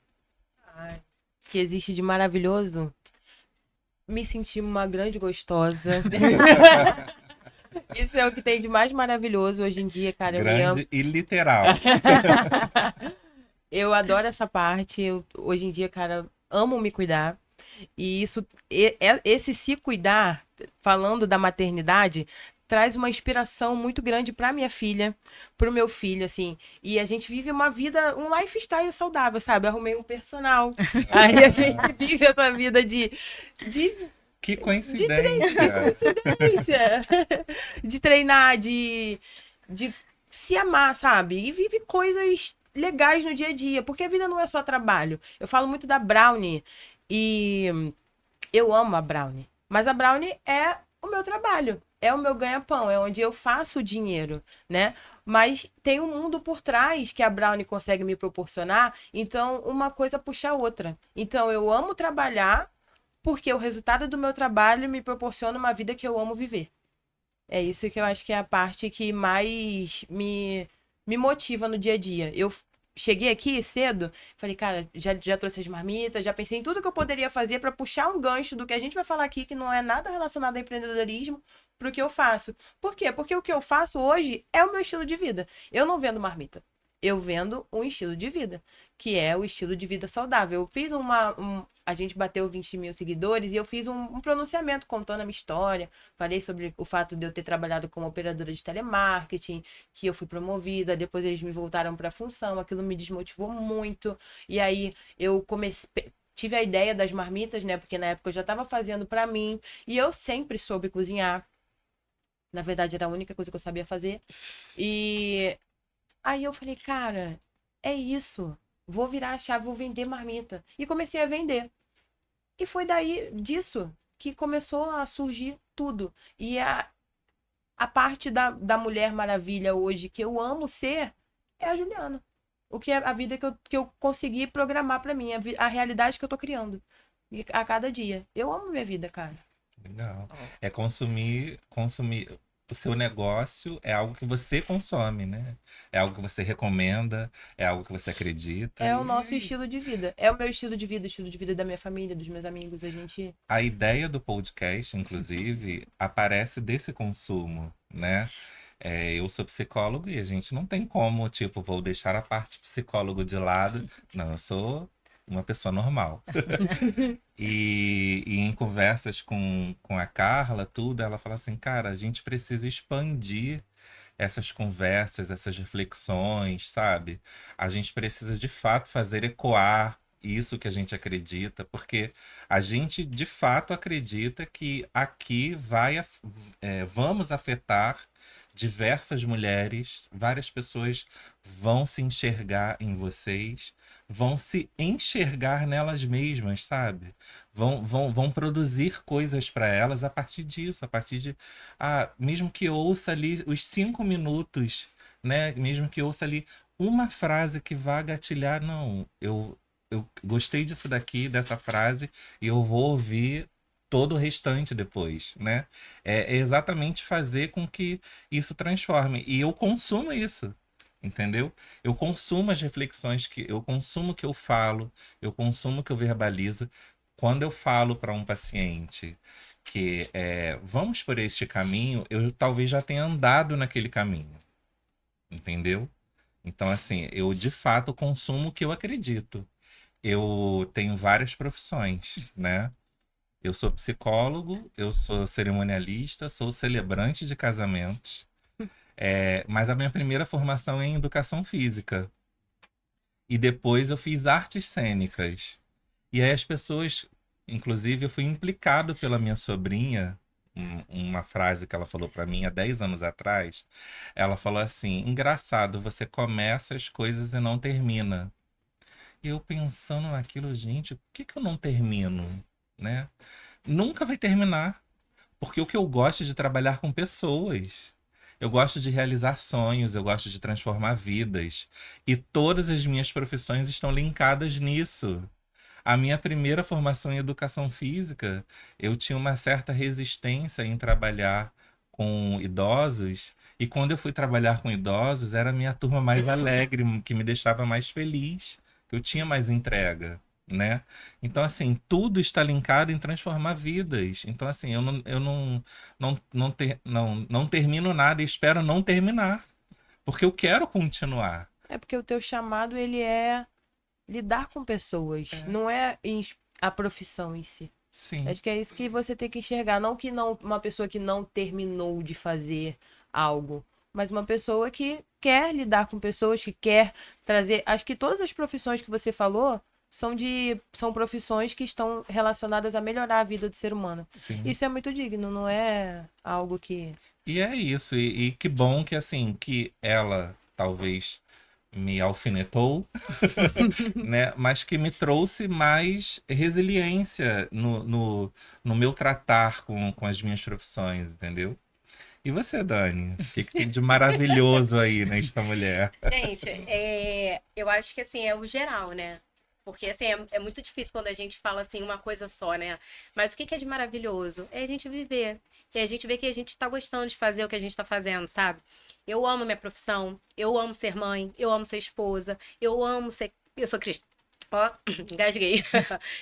Ai, que existe de maravilhoso? Me sentir uma grande gostosa. Isso é o que tem de mais maravilhoso hoje em dia, cara. Eu me amo. Grande e literal. Eu adoro essa parte. Hoje em dia, cara, amo me cuidar. E esse se cuidar, falando da maternidade, traz uma inspiração muito grande para minha filha, para o meu filho, assim. E a gente vive uma vida, um lifestyle saudável, sabe? Arrumei um personal. Aí a gente vive essa vida de Que coincidência. coincidência, de treinar, de se amar, sabe? E vive coisas legais no dia a dia, porque a vida não é só trabalho. Eu falo muito da Brownie e eu amo a Brownie, mas a Brownie é o meu trabalho, é o meu ganha-pão, é onde eu faço o dinheiro, né? Mas tem um mundo por trás que a Brownie consegue me proporcionar, então uma coisa puxa a outra. Então eu amo trabalhar porque o resultado do meu trabalho me proporciona uma vida que eu amo viver. É isso que eu acho que é a parte que mais me motiva no dia a dia. Eu cheguei aqui cedo, falei, cara, já trouxe as marmitas, já pensei em tudo que eu poderia fazer para puxar um gancho do que a gente vai falar aqui, que não é nada relacionado a empreendedorismo, para o que eu faço. Por quê? Porque o que eu faço hoje é o meu estilo de vida. Eu não vendo marmita. Eu vendo um estilo de vida, que é o estilo de vida saudável. Eu fiz a gente bateu 20 mil seguidores e eu fiz um pronunciamento contando a minha história. Falei sobre o fato de eu ter trabalhado como operadora de telemarketing, que eu fui promovida, depois eles me voltaram para a função, aquilo me desmotivou muito. E aí eu tive a ideia das marmitas, né? Porque na época eu já estava fazendo para mim e eu sempre soube cozinhar. Na verdade, era a única coisa que eu sabia fazer. E aí eu falei, cara, é isso. Vou virar a chave, vou vender marmita. E comecei a vender. E foi daí disso que começou a surgir tudo. E a parte da Mulher Maravilha hoje que eu amo ser é a Juliana. O que é a vida que eu consegui programar pra mim, a realidade que eu tô criando a cada dia. Eu amo minha vida, cara. Legal. É consumir. O seu negócio é algo que você consome, né? É algo que você recomenda, é algo que você acredita. É o nosso estilo de vida. É o meu estilo de vida, o estilo de vida da minha família, dos meus amigos. A gente. A ideia do podcast, inclusive, aparece desse consumo, né? Eu sou psicólogo e a gente não tem como, tipo, vou deixar a parte psicólogo de lado. Não, eu sou uma pessoa normal. E em conversas com a Carla, tudo, ela fala assim, cara, a gente precisa expandir essas conversas, essas reflexões, sabe? A gente precisa de fato fazer ecoar isso que a gente acredita, porque a gente de fato acredita que aqui vamos afetar diversas mulheres, várias pessoas vão se enxergar em vocês, vão se enxergar nelas mesmas, sabe? Vão produzir coisas para elas a partir disso, a partir de mesmo que ouça ali os 5 minutos, né? Mesmo que ouça ali uma frase que vá gatilhar, não, eu gostei disso daqui, dessa frase, e eu vou ouvir todo o restante depois, né? É exatamente fazer com que isso transforme. E eu consumo isso, entendeu? Eu consumo as reflexões eu consumo o que eu falo, eu consumo o que eu verbalizo. Quando eu falo para um paciente que vamos por este caminho, eu talvez já tenha andado naquele caminho, entendeu? Então, assim, eu de fato consumo o que eu acredito. Eu tenho várias profissões, né? Eu sou psicólogo, eu sou cerimonialista, sou celebrante de casamentos, mas a minha primeira formação é em educação física. E depois eu fiz artes cênicas. E aí as pessoas, inclusive eu fui implicado pela minha sobrinha, uma frase que ela falou para mim há 10 anos atrás. Ela falou assim: engraçado, você começa as coisas e não termina. E eu pensando naquilo, gente, por que que eu não termino, né? Nunca vai terminar, porque o que eu gosto é de trabalhar com pessoas. Eu gosto de realizar sonhos, eu gosto de transformar vidas. E todas as minhas profissões estão linkadas nisso. A minha primeira formação em educação física, eu tinha uma certa resistência em trabalhar com idosos. E quando eu fui trabalhar com idosos, era a minha turma mais alegre, que me deixava mais feliz, que eu tinha mais entrega, né? Então, assim, tudo está linkado em transformar vidas. Então, assim, eu não termino nada e espero não terminar, porque eu quero continuar. É porque o teu chamado, ele é lidar com pessoas, não é a profissão em si. Sim, Acho que é isso que você tem que enxergar. Não que não, uma pessoa que não terminou de fazer algo, mas uma pessoa que quer lidar com pessoas, que quer trazer. Acho que todas as profissões que você falou são profissões que estão relacionadas a melhorar a vida do ser humano. sim. Isso é muito digno, não é algo que. E é isso, e que bom que assim, que ela talvez me alfinetou, né? Mas que me trouxe mais resiliência no meu tratar com as minhas profissões, entendeu? E você, Dani? O que tem de maravilhoso aí nesta mulher? Gente, eu acho que assim, é o geral, né? Porque assim, é muito difícil quando a gente fala assim uma coisa só, né? Mas o que é de maravilhoso? É a gente viver. E a gente ver que a gente tá gostando de fazer o que a gente tá fazendo, sabe? Eu amo minha profissão, eu amo ser mãe, eu amo ser esposa, eu amo ser. Eu sou cristã. Ó, engasguei.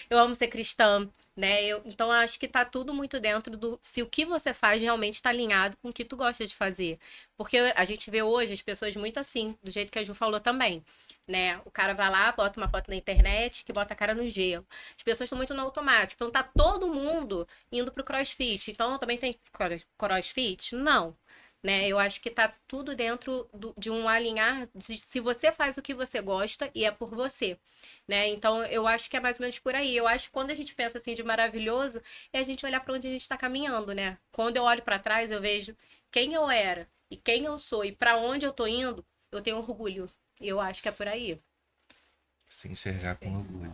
Eu amo ser cristã, né? Então, eu acho que tá tudo muito dentro do se o que você faz realmente tá alinhado com o que tu gosta de fazer. Porque a gente vê hoje as pessoas muito assim, do jeito que a Ju falou também, né? O cara vai lá, bota uma foto na internet, que bota a cara no gelo. As pessoas estão muito no automático. Então, tá todo mundo indo pro CrossFit. Então, também tem CrossFit? Não. Né? Eu acho que tá tudo dentro de um alinhar de se você faz o que você gosta e é por você, né? Então eu acho que é mais ou menos por aí. Eu acho que quando a gente pensa assim de maravilhoso, é a gente olhar para onde a gente está caminhando, né? Quando eu olho para trás, eu vejo quem eu era e quem eu sou e para onde eu tô indo, eu tenho orgulho. E eu acho que é por aí. Se enxergar com orgulho.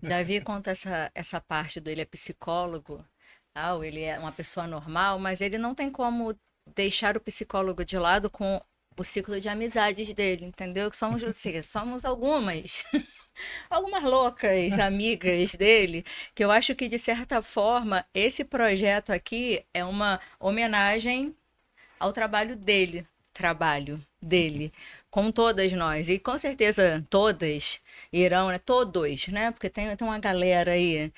Davi conta essa parte do ele é psicólogo, ele é uma pessoa normal, mas ele não tem como deixar o psicólogo de lado com o ciclo de amizades dele, entendeu? Que somos, assim, somos algumas loucas amigas dele, que eu acho que, de certa forma, esse projeto aqui é uma homenagem ao trabalho dele, com todas nós. E com certeza todas irão, né? Todos, né? Porque tem uma galera aí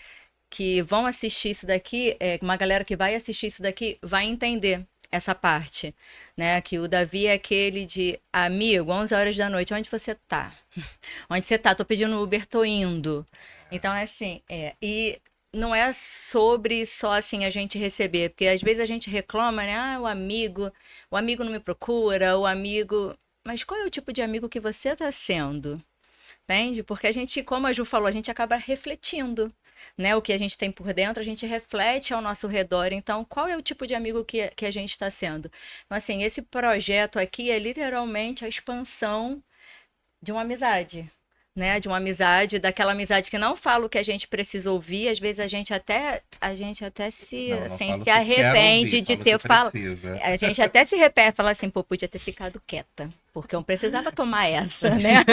que vão assistir isso daqui, uma galera que vai assistir isso daqui vai entender essa parte, né? Que o Davi é aquele de amigo, 11 horas da noite, onde você tá? Onde você tá? Tô pedindo Uber, tô indo. Então é assim, e não é sobre só assim a gente receber, porque às vezes a gente reclama, né? Ah, o amigo não me procura, o amigo. Mas qual é o tipo de amigo que você tá sendo? Entende? Porque a gente, como a Ju falou, a gente acaba refletindo, né? O que a gente tem por dentro, a gente reflete ao nosso redor. Então, qual é o tipo de amigo que a gente está sendo? Então, assim, esse projeto aqui é literalmente a expansão de uma amizade. né? De uma amizade, daquela amizade que não fala o que a gente precisa ouvir, às vezes a gente até se, Não, eu não assim, falo se que quero arrepende ouvir, de falo ter que fala. precisa. A gente até se arrepende, fala assim, pô, podia ter ficado quieta, porque eu não precisava tomar essa, né?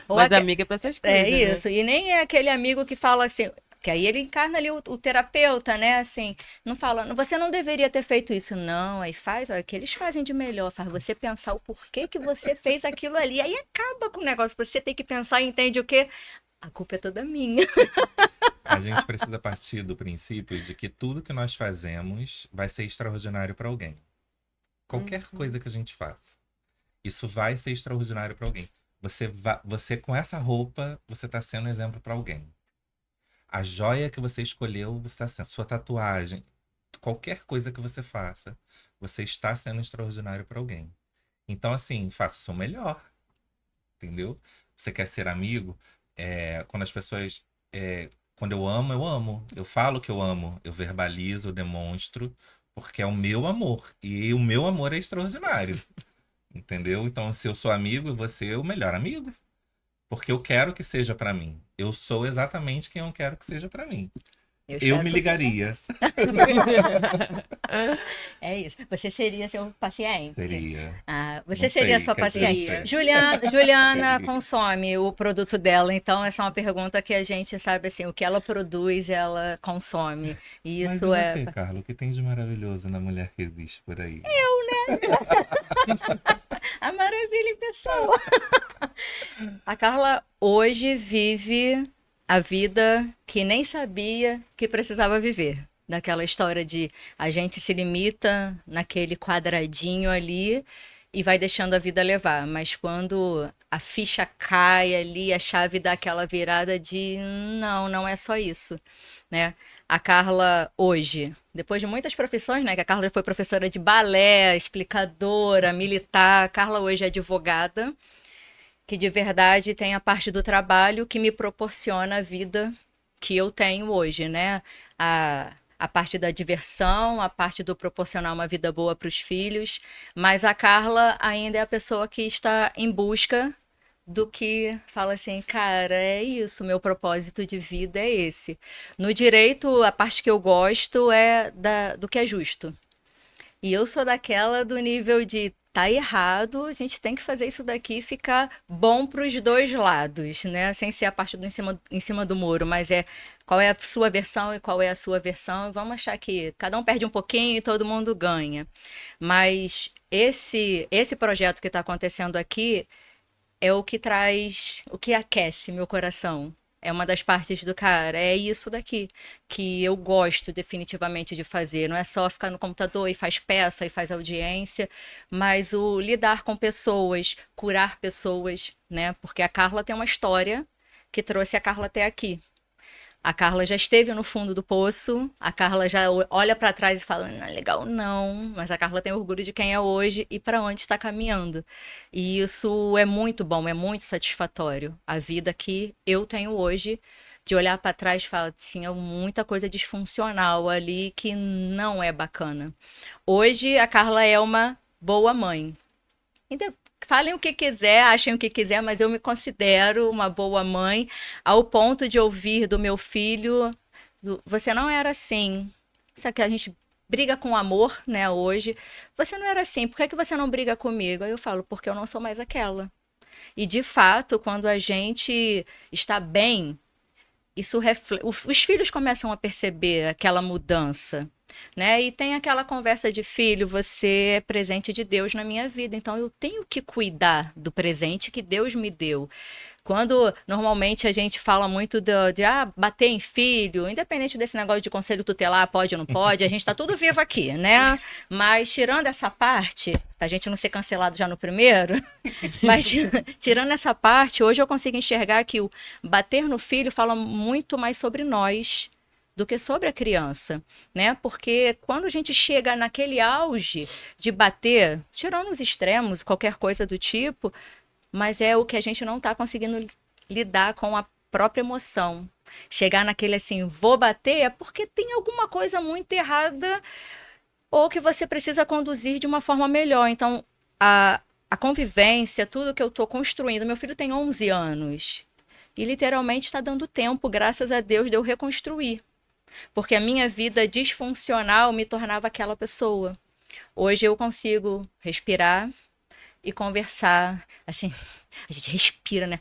Ou Mas aque- amiga é pra essas coisas, É né? isso, e nem é aquele amigo que fala assim, que aí ele encarna ali o terapeuta, né? Assim, não fala, você não deveria ter feito isso, não. Aí faz, olha, o que eles fazem de melhor, faz você pensar o porquê que você fez aquilo ali. Aí acaba com o negócio, você tem que pensar e entende o quê? A culpa é toda minha. A gente precisa partir do princípio de que tudo que nós fazemos vai ser extraordinário para alguém. Qualquer coisa que a gente faça, isso vai ser extraordinário para alguém. Você com essa roupa, você está sendo exemplo para alguém. A joia que você escolheu, você está sendo. Sua tatuagem, qualquer coisa que você faça, você está sendo extraordinário para alguém. Então, assim, faça o seu melhor, entendeu? Você quer ser amigo? Quando as pessoas. Quando eu amo, eu amo. Eu falo que eu amo. Eu verbalizo, eu demonstro, porque é o meu amor. E o meu amor é extraordinário, entendeu? Então, se eu sou amigo, eu vou ser o melhor amigo. Porque eu quero que seja para mim. Eu sou exatamente quem eu quero que seja para mim. Eu espero me que você ligaria. É isso. Você seria seu paciente. Seria. Ah, você Não seria sei, sua quer dizer, não paciente. sei. Juliana Sei. consome o produto dela, então essa é uma pergunta que a gente sabe assim, o que ela produz, ela consome. E Mas e isso é você, Carla? O que tem de maravilhoso na mulher que existe por aí? a maravilha em pessoa. A Carla hoje vive a vida que nem sabia que precisava viver. Daquela história de a gente se limita naquele quadradinho ali e vai deixando a vida levar. Mas quando a ficha cai ali, a chave dá aquela virada de não, não é só isso, né? A Carla hoje, depois de muitas profissões, né? Que a Carla já foi professora de balé, explicadora, militar. A Carla hoje é advogada que de verdade tem a parte do trabalho que me proporciona a vida que eu tenho hoje, né? A parte da diversão, a parte do proporcionar uma vida boa para os filhos, mas a Carla ainda é a pessoa que está em busca do que fala assim, cara, é isso, meu propósito de vida é esse. No direito, a parte que eu gosto é do que é justo. E eu sou daquela do nível de tá errado, a gente tem que fazer isso daqui ficar bom para os dois lados, né? Sem ser a parte do em cima do muro, mas é qual é a sua versão e qual é a sua versão. Vamos achar que cada um perde um pouquinho e todo mundo ganha. Mas esse projeto que está acontecendo aqui é o que traz, o que aquece meu coração. É uma das partes do cara, é isso daqui que eu gosto definitivamente de fazer. Não é só ficar no computador e faz peça e faz audiência, mas o lidar com pessoas, curar pessoas, né? Porque a Carla tem uma história que trouxe a Carla até aqui. A Carla já esteve no fundo do poço, a Carla já olha para trás e fala, não é legal não, mas a Carla tem orgulho de quem é hoje e para onde está caminhando. E isso é muito bom, é muito satisfatório. A vida que eu tenho hoje, de olhar para trás e falar, tinha muita coisa disfuncional ali que não é bacana. Hoje a Carla é uma boa mãe. Ainda falem o que quiser, achem o que quiser, mas eu me considero uma boa mãe, ao ponto de ouvir do meu filho, você não era assim. Isso aqui a gente briga com amor, né, hoje. Você não era assim, por que é que você não briga comigo? Aí eu falo, porque eu não sou mais aquela. E de fato, quando a gente está bem, isso os filhos começam a perceber aquela mudança, né? E tem aquela conversa de filho, você é presente de Deus na minha vida, então eu tenho que cuidar do presente que Deus me deu. Quando normalmente a gente fala muito de bater em filho, independente desse negócio de conselho tutelar, pode ou não pode, a gente está tudo vivo aqui, né? Mas tirando essa parte, a gente não ser cancelado já no primeiro, mas tirando essa parte, hoje eu consigo enxergar que o bater no filho fala muito mais sobre nós do que sobre a criança, né? Porque quando a gente chega naquele auge de bater, tirando os extremos, qualquer coisa do tipo, mas é o que a gente não está conseguindo lidar com a própria emoção. Chegar naquele assim, vou bater, é porque tem alguma coisa muito errada ou que você precisa conduzir de uma forma melhor. Então, a convivência, tudo que eu estou construindo. Meu filho tem 11 anos. E literalmente está dando tempo, graças a Deus, de eu reconstruir. Porque a minha vida disfuncional me tornava aquela pessoa. Hoje eu consigo respirar e conversar. Assim, a gente respira, né?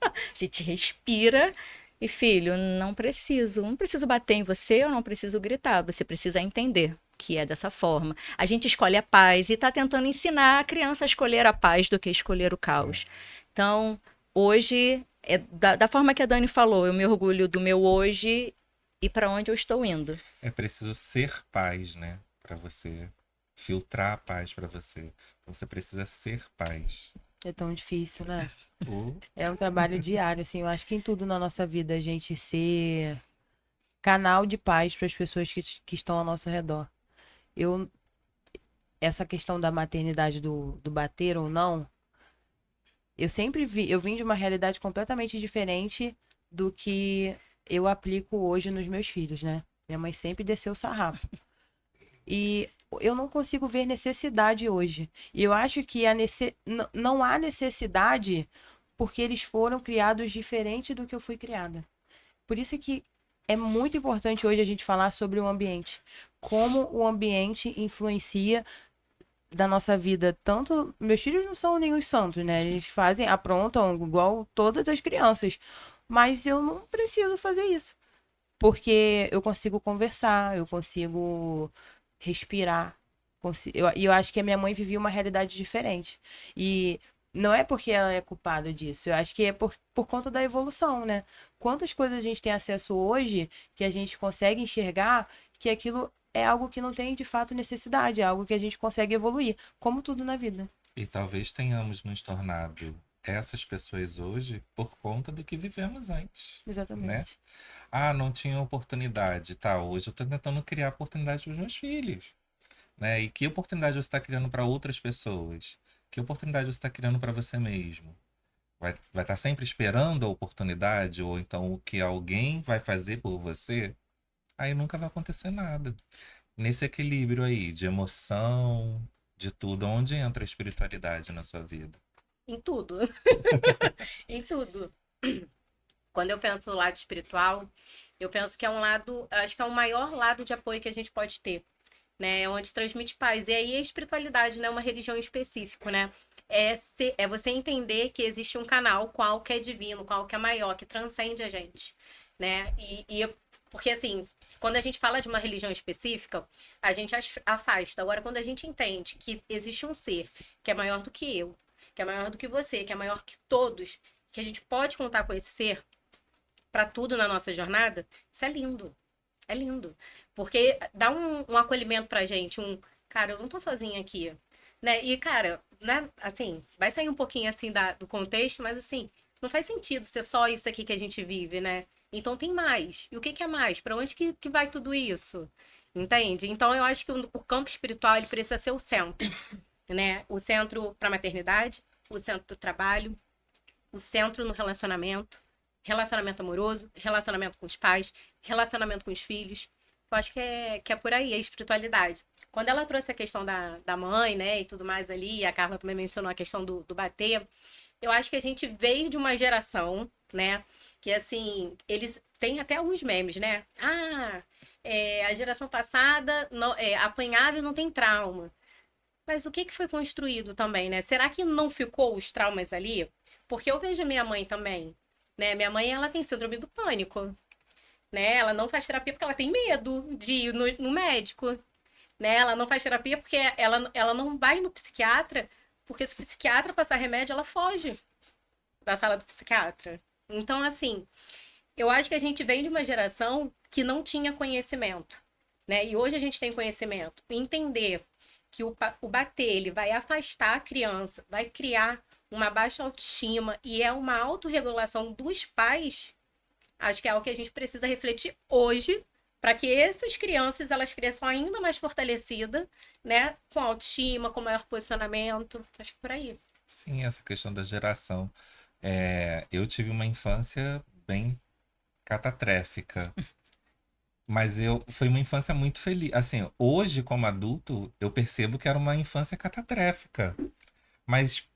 A gente respira e, filho, não preciso bater em você, eu não preciso gritar, você precisa entender que é dessa forma. A gente escolhe a paz e está tentando ensinar a criança a escolher a paz do que escolher o caos. Então, hoje, da forma que a Dani falou, eu me orgulho do meu hoje e para onde eu estou indo. É preciso ser paz, né? Para você filtrar a paz para você. Então você precisa ser paz. É tão difícil, né? Ou É um trabalho diário, assim. Eu acho que em tudo na nossa vida a gente ser canal de paz para as pessoas que estão ao nosso redor. Eu, essa questão da maternidade do bater ou não, eu vim de uma realidade completamente diferente do que eu aplico hoje nos meus filhos, né? Minha mãe sempre desceu o sarrafo. E eu não consigo ver necessidade hoje. E eu acho que não há necessidade porque eles foram criados diferente do que eu fui criada. Por isso que é muito importante hoje a gente falar sobre o ambiente. Como o ambiente influencia da nossa vida. Tanto meus filhos não são nenhum santos, né? Eles aprontam igual todas as crianças. Mas eu não preciso fazer isso. Porque eu consigo conversar, eu consigo respirar. E eu acho que a minha mãe vivia uma realidade diferente. E não é porque ela é culpada disso, eu acho que é por conta da evolução, né? Quantas coisas a gente tem acesso hoje que a gente consegue enxergar que aquilo é algo que não tem de fato necessidade, é algo que a gente consegue evoluir, como tudo na vida. e talvez tenhamos nos tornado essas pessoas hoje por conta do que vivemos antes, né? Exatamente. Ah, não tinha oportunidade, tá? Hoje eu estou tentando criar oportunidade para os meus filhos, né? E que oportunidade você está criando para outras pessoas? Que oportunidade você está criando para você mesmo? Vai estar sempre esperando a oportunidade ou então o que alguém vai fazer por você? Aí nunca vai acontecer nada. Nesse equilíbrio aí de emoção, de tudo, onde entra a espiritualidade na sua vida? Em tudo. Em tudo. Quando eu penso no lado espiritual, eu penso que é um lado, acho que é o maior lado de apoio que a gente pode ter, né? Onde transmite paz. E aí a espiritualidade não é uma religião específica, né? É você entender que existe um canal, qual que é divino, qual que é maior, que transcende a gente, né? Porque assim, quando a gente fala de uma religião específica, a gente afasta. Agora, quando a gente entende que existe um ser que é maior do que eu, que é maior do que você, que é maior que todos, que a gente pode contar com esse ser para tudo na nossa jornada, isso é lindo. É lindo. Porque dá um acolhimento pra gente, cara, eu não tô sozinha aqui, né? E, cara, né, assim, vai sair um pouquinho, assim, do contexto, mas, assim, não faz sentido ser só isso aqui que a gente vive, né? Então tem mais. E o que é mais? Pra onde que vai tudo isso? Entende? Então eu acho que o campo espiritual, ele precisa ser o centro, né? O centro pra maternidade, o centro pro trabalho, o centro no relacionamento, relacionamento amoroso, relacionamento com os pais, relacionamento com os filhos. Eu acho que é por aí, a espiritualidade. Quando ela trouxe a questão da mãe, né, e tudo mais ali, e a Carla também mencionou a questão do bater, eu acho que a gente veio de uma geração, né, que assim, eles têm até alguns memes, né? A geração passada apanhava e não tem trauma. Mas o que foi construído também, né? Será que não ficou os traumas ali? Porque eu vejo minha mãe também, né? Minha mãe, ela tem síndrome do pânico, né? Ela não faz terapia porque ela tem medo de ir no médico, né? Ela não faz terapia porque ela não vai no psiquiatra, porque se o psiquiatra passar remédio, ela foge da sala do psiquiatra. Então, assim, eu acho que a gente vem de uma geração que não tinha conhecimento, né? E hoje a gente tem conhecimento. Entender que o bater, ele vai afastar a criança, vai criar uma baixa autoestima e é uma autorregulação dos pais, acho que é algo que a gente precisa refletir hoje para que essas crianças elas cresçam ainda mais fortalecidas, né? Com autoestima, com maior posicionamento. Acho que por aí. Sim, essa questão da geração. Eu tive uma infância bem catatréfica, mas foi uma infância muito feliz. Assim, hoje, como adulto, eu percebo que era uma infância catatréfica. Mas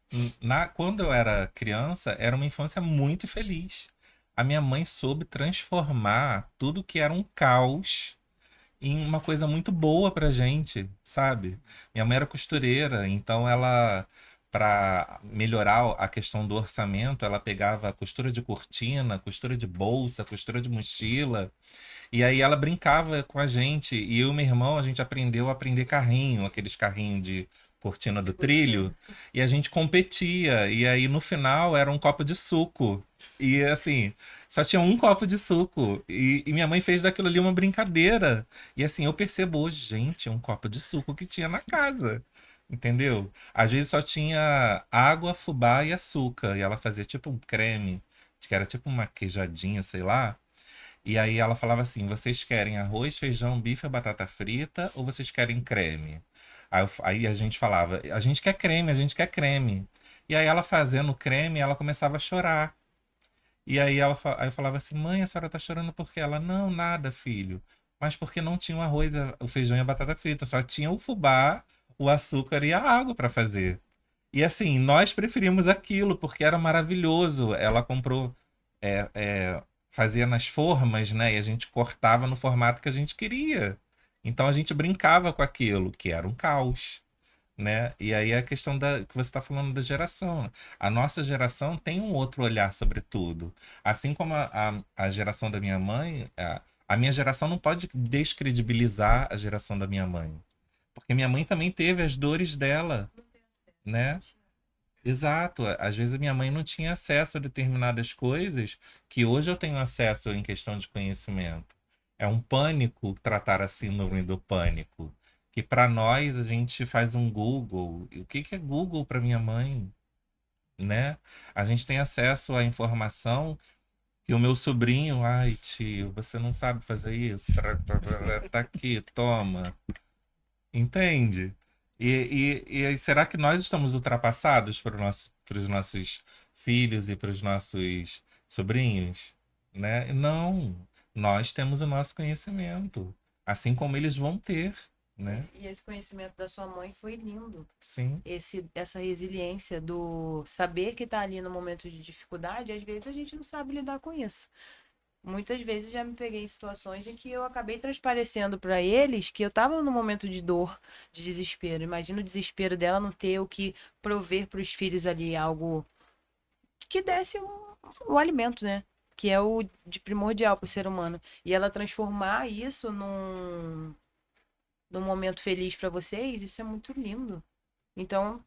Quando eu era criança, era uma infância muito feliz. A minha mãe soube transformar tudo que era um caos em uma coisa muito boa pra gente, sabe? Minha mãe era costureira, então ela, para melhorar a questão do orçamento, ela pegava costura de cortina, costura de bolsa, costura de mochila, e aí ela brincava com a gente, e eu e meu irmão, a gente aprendeu a aprender carrinho, aqueles carrinhos de cortina do trilho, e a gente competia, e aí no final era um copo de suco. E assim, só tinha um copo de suco. E minha mãe fez daquilo ali uma brincadeira. E assim, eu percebo hoje, gente, é um copo de suco que tinha na casa. Entendeu? Às vezes só tinha água, fubá e açúcar. E ela fazia tipo um creme, que era tipo uma queijadinha, sei lá. E aí ela falava assim: vocês querem arroz, feijão, bife, batata frita ou vocês querem creme? Aí a gente falava: a gente quer creme, a gente quer creme. E aí ela fazendo o creme, ela começava a chorar. E aí aí eu falava assim: mãe, a senhora tá chorando por quê? Ela: não, nada, filho. Mas porque não tinha o arroz, o feijão e a batata frita, só tinha o fubá, o açúcar e a água para fazer. E assim, nós preferimos aquilo porque era maravilhoso. Ela comprou, fazia nas formas, né? E a gente cortava no formato que a gente queria. Então a gente brincava com aquilo, que era um caos, né? E aí a questão que você está falando da geração. A nossa geração tem um outro olhar sobre tudo. Assim como a geração da minha mãe, a minha geração não pode descredibilizar a geração da minha mãe. Porque minha mãe também teve as dores dela, né? Exato. Às vezes a minha mãe não tinha acesso a determinadas coisas que hoje eu tenho acesso em questão de conhecimento. É um pânico tratar a síndrome do pânico. Que para nós a gente faz um Google. E o que é Google para minha mãe, né? A gente tem acesso à informação que o meu sobrinho, ai tio, você não sabe fazer isso? Tá aqui, toma. Entende? E será que nós estamos ultrapassados para os nossos filhos e para os nossos sobrinhos? Né? Não. Nós temos o nosso conhecimento, assim como eles vão ter, né? E esse conhecimento da sua mãe foi lindo. Sim. Essa resiliência do saber que tá ali no momento de dificuldade, às vezes a gente não sabe lidar com isso. Muitas vezes já me peguei em situações em que eu acabei transparecendo para eles que eu estava num momento de dor, de desespero. Imagina o desespero dela não ter o que prover para os filhos ali algo que desse o alimento, né? Que é o de primordial para o ser humano. E ela transformar isso num momento feliz para vocês, isso é muito lindo. Então,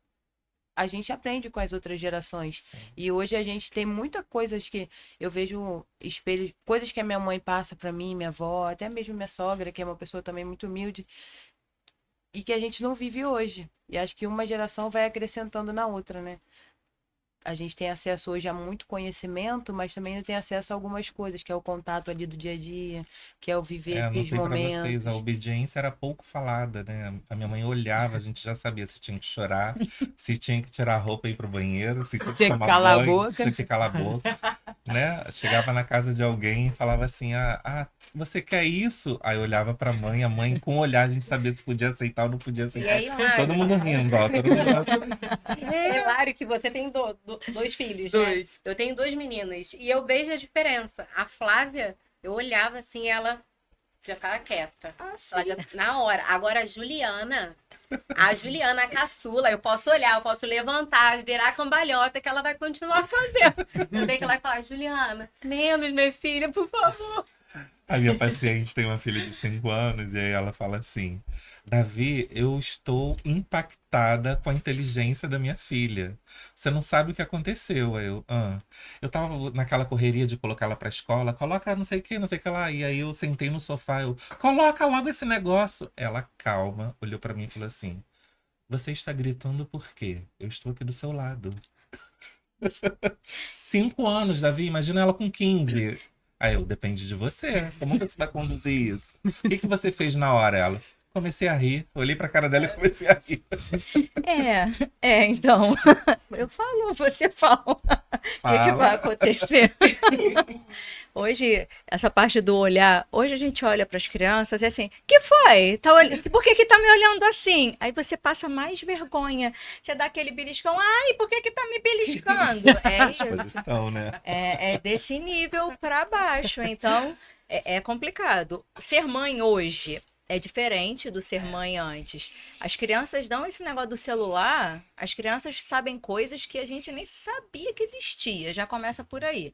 a gente aprende com as outras gerações. Sim. E hoje a gente tem muitas coisas que eu vejo espelhos, coisas que a minha mãe passa para mim, minha avó, até mesmo minha sogra, que é uma pessoa também muito humilde, e que a gente não vive hoje. E acho que uma geração vai acrescentando na outra, né? A gente tem acesso hoje a muito conhecimento, mas também não tem acesso a algumas coisas, que é o contato ali do dia a dia, que é o viver Não esses sei pra vocês, momentos. a obediência era pouco falada, né? A minha mãe olhava, a gente já sabia se tinha que chorar, se tinha que tirar a roupa e ir pro banheiro, se tinha que Tinha que tomar calar a banho, boca. se tinha que calar a boca, né? Chegava na casa de alguém e falava assim: você quer isso? Aí eu olhava pra mãe, a mãe com o olhar a gente sabia se podia aceitar ou não podia E aceitar. aí, Mário? Todo mundo rindo, ó. Todo mundo... É hilário que você tem dois filhos, né? Dois. Eu tenho duas meninas. E eu vejo a diferença. A Flávia, eu olhava assim, ela já ficava quieta. Ela já, na hora. Agora a Juliana, a caçula, eu posso olhar, eu posso levantar, virar a cambalhota que ela vai continuar fazendo. Eu tenho que ir lá e falar: Juliana, menos, minha filha, por favor. A minha paciente tem uma filha de 5 anos e aí ela fala assim: Davi, eu estou impactada com a inteligência da minha filha. Você não sabe o que aconteceu. Aí eu tava naquela correria de colocar ela pra escola, coloca não sei o que, não sei o que lá. E aí eu sentei no sofá, coloca logo esse negócio. Ela, calma, olhou pra mim e falou assim: você está gritando por quê? Eu estou aqui do seu lado. 5 anos, Davi, imagina ela com 15. Aí Depende de você. Como você vai conduzir isso? O que você fez na hora, ela? Comecei a rir. Olhei pra cara dela e comecei a rir. Então, eu falo, você fala. que vai Fala. acontecer? Hoje, essa parte do olhar, hoje a gente olha para as crianças e é assim, que foi? Por que que tá me olhando assim? Aí você passa mais vergonha. Você dá aquele beliscão, ai, por que que tá me beliscando? É isso. Exposição, né? É desse nível para baixo. Então, é complicado. Ser mãe hoje é diferente do ser mãe antes. As crianças dão esse negócio do celular, as crianças sabem coisas que a gente nem sabia que existia. Já começa por aí.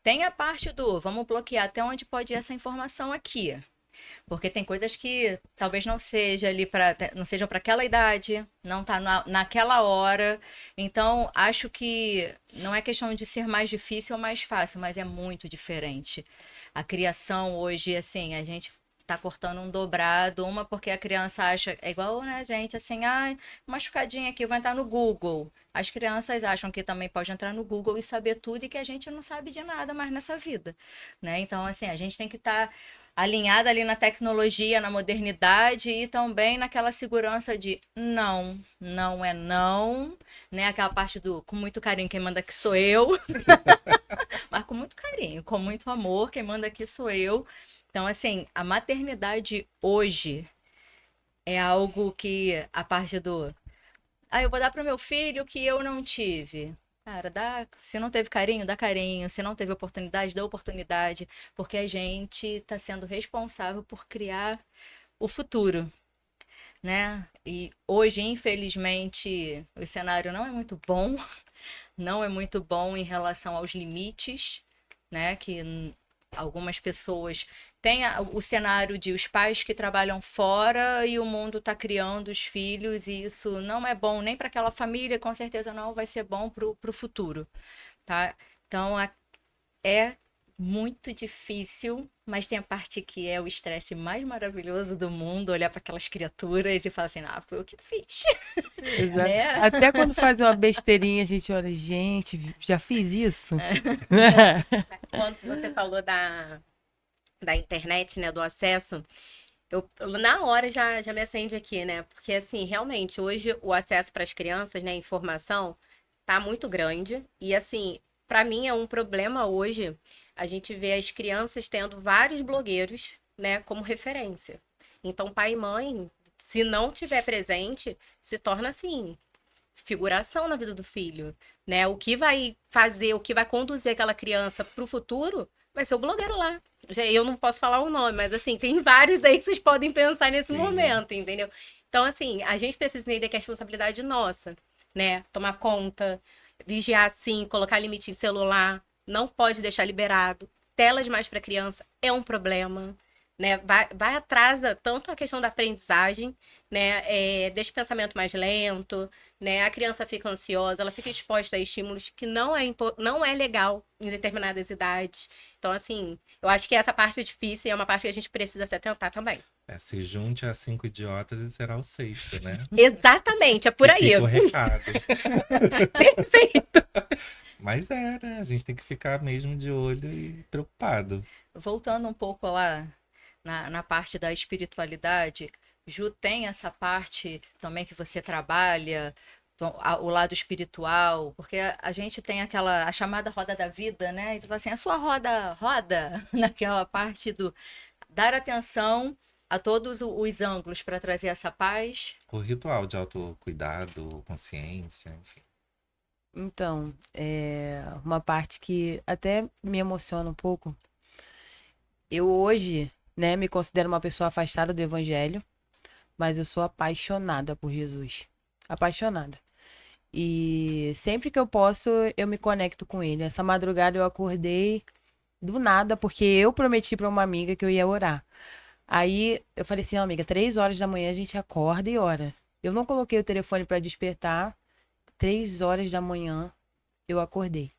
Tem a parte do vamos bloquear até onde pode ir essa informação aqui. Porque tem coisas que talvez não seja ali para não sejam para aquela idade, não tá naquela hora. Então, acho que não é questão de ser mais difícil ou mais fácil, mas é muito diferente. A criação hoje, assim, a gente tá cortando um dobrado, uma porque a criança acha, é igual, né, gente, assim, ai, machucadinha aqui, vai entrar no Google. As crianças acham que também pode entrar no Google e saber tudo e que a gente não sabe de nada mais nessa vida, né? Então, assim, a gente tem que estar alinhada ali na tecnologia, na modernidade e também naquela segurança de não, não é não, né? Aquela parte do com muito carinho, quem manda aqui sou eu, mas com muito carinho, com muito amor, quem manda aqui sou eu. Então, assim, a maternidade hoje é algo que a parte do eu vou dar para o meu filho o que eu não tive. Cara, se não teve carinho, dá carinho. Se não teve oportunidade, dá oportunidade. Porque a gente está sendo responsável por criar o futuro, né? E hoje, infelizmente, o cenário não é muito bom. Não é muito bom em relação aos limites, né? Que algumas pessoas têm o cenário de os pais que trabalham fora e o mundo está criando os filhos, e isso não é bom nem para aquela família, com certeza não vai ser bom para o futuro, tá? Então é muito difícil, mas tem a parte que é o estresse mais maravilhoso do mundo, olhar para aquelas criaturas e falar assim, foi eu que fiz. Exato. Né? Até quando faz uma besteirinha, a gente olha, gente, já fiz isso? Quando você falou da internet, né, do acesso, na hora já me acende aqui, né? Porque, assim, realmente, hoje o acesso para as crianças, né, informação, tá muito grande. E, assim, para mim é um problema hoje a gente vê as crianças tendo vários blogueiros, né, como referência. Então, pai e mãe, se não tiver presente, se torna, assim, figuração na vida do filho, né? O que vai fazer, o que vai conduzir aquela criança para o futuro vai ser o blogueiro lá. Eu não posso falar o nome, mas assim, tem vários aí que vocês podem pensar nesse Sim. momento, entendeu? Então, assim, a gente precisa entender que é responsabilidade nossa, né? Tomar conta, vigiar sim, colocar limite em celular, não pode deixar liberado. Tela demais para criança é um problema, né? Vai atrasa tanto a questão da aprendizagem, né? Deixa o pensamento mais lento, né? A criança fica ansiosa, ela fica exposta a estímulos que não é legal em determinadas idades. Então, assim, eu acho que essa parte é difícil e é uma parte que a gente precisa se atentar também. Se junte a 5 idiotas e será o sexto, né? Exatamente, é por E aí. fica o recado. Perfeito. Mas né? A gente tem que ficar mesmo de olho e preocupado. Voltando um pouco lá na parte da espiritualidade, Ju, tem essa parte também que você trabalha, o lado espiritual, porque a gente tem a chamada roda da vida, né? E tu fala assim, a sua roda roda naquela parte do dar atenção a todos os ângulos para trazer essa paz. O ritual de autocuidado, consciência, enfim. Então, uma parte que até me emociona um pouco. Eu hoje, né, me considero uma pessoa afastada do evangelho, mas eu sou apaixonada por Jesus. Apaixonada. E sempre que eu posso, eu me conecto com ele. Essa madrugada eu acordei do nada, porque eu prometi para uma amiga que eu ia orar. Aí eu falei assim, amiga, 3 horas da manhã a gente acorda e ora. Eu não coloquei o telefone para despertar. 3 horas da manhã eu acordei.